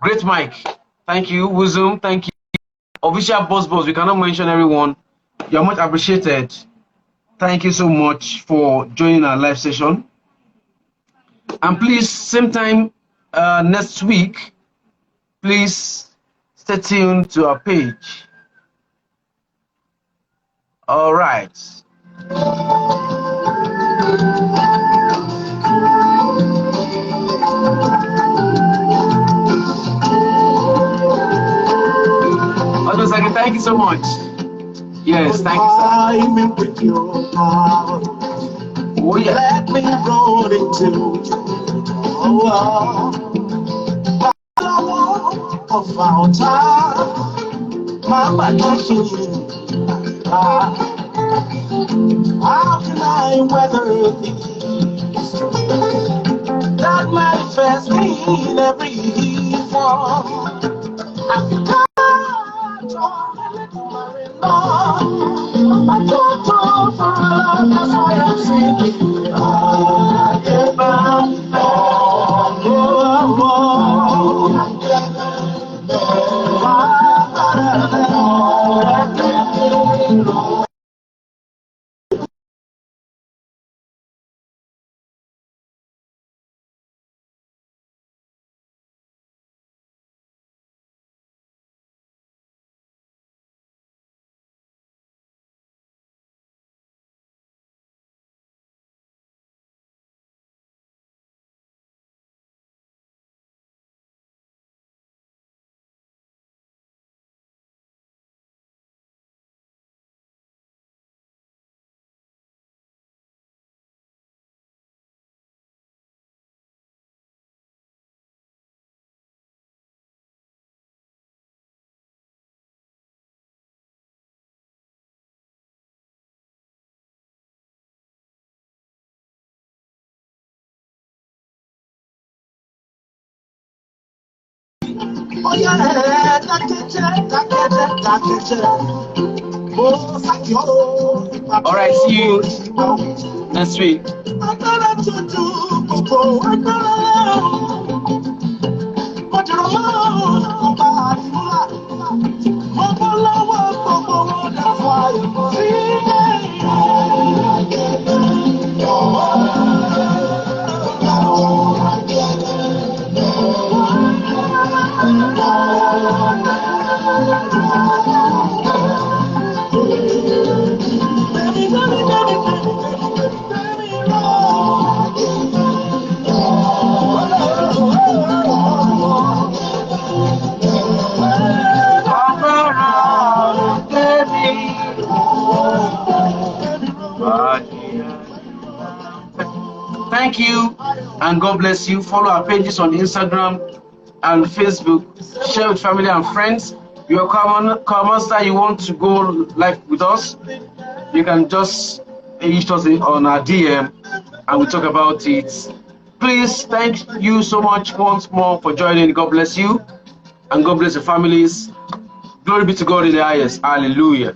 Great Mike, thank you. Wuzum, thank you. Official boss, we cannot mention everyone. You're much appreciated. Thank you so much for joining our live session. And please, same time next week, please stay tuned to our page. All right. Odosaki, thank you so much. Yes, thank you, sir. Oh, yeah. Let me roll into of our time. Mama, how can I weather this that manifests in every form? I can't that's why I'm singing. All right, see you next week. Thank you, and God bless you. Follow our pages on Instagram and Facebook. Share with family and friends. Your common star, you want to go live with us, you can just hit us on our DM and we talk about it. Please, thank you so much once more for joining. God bless you, and God bless your families. Glory be to God in the highest. Hallelujah.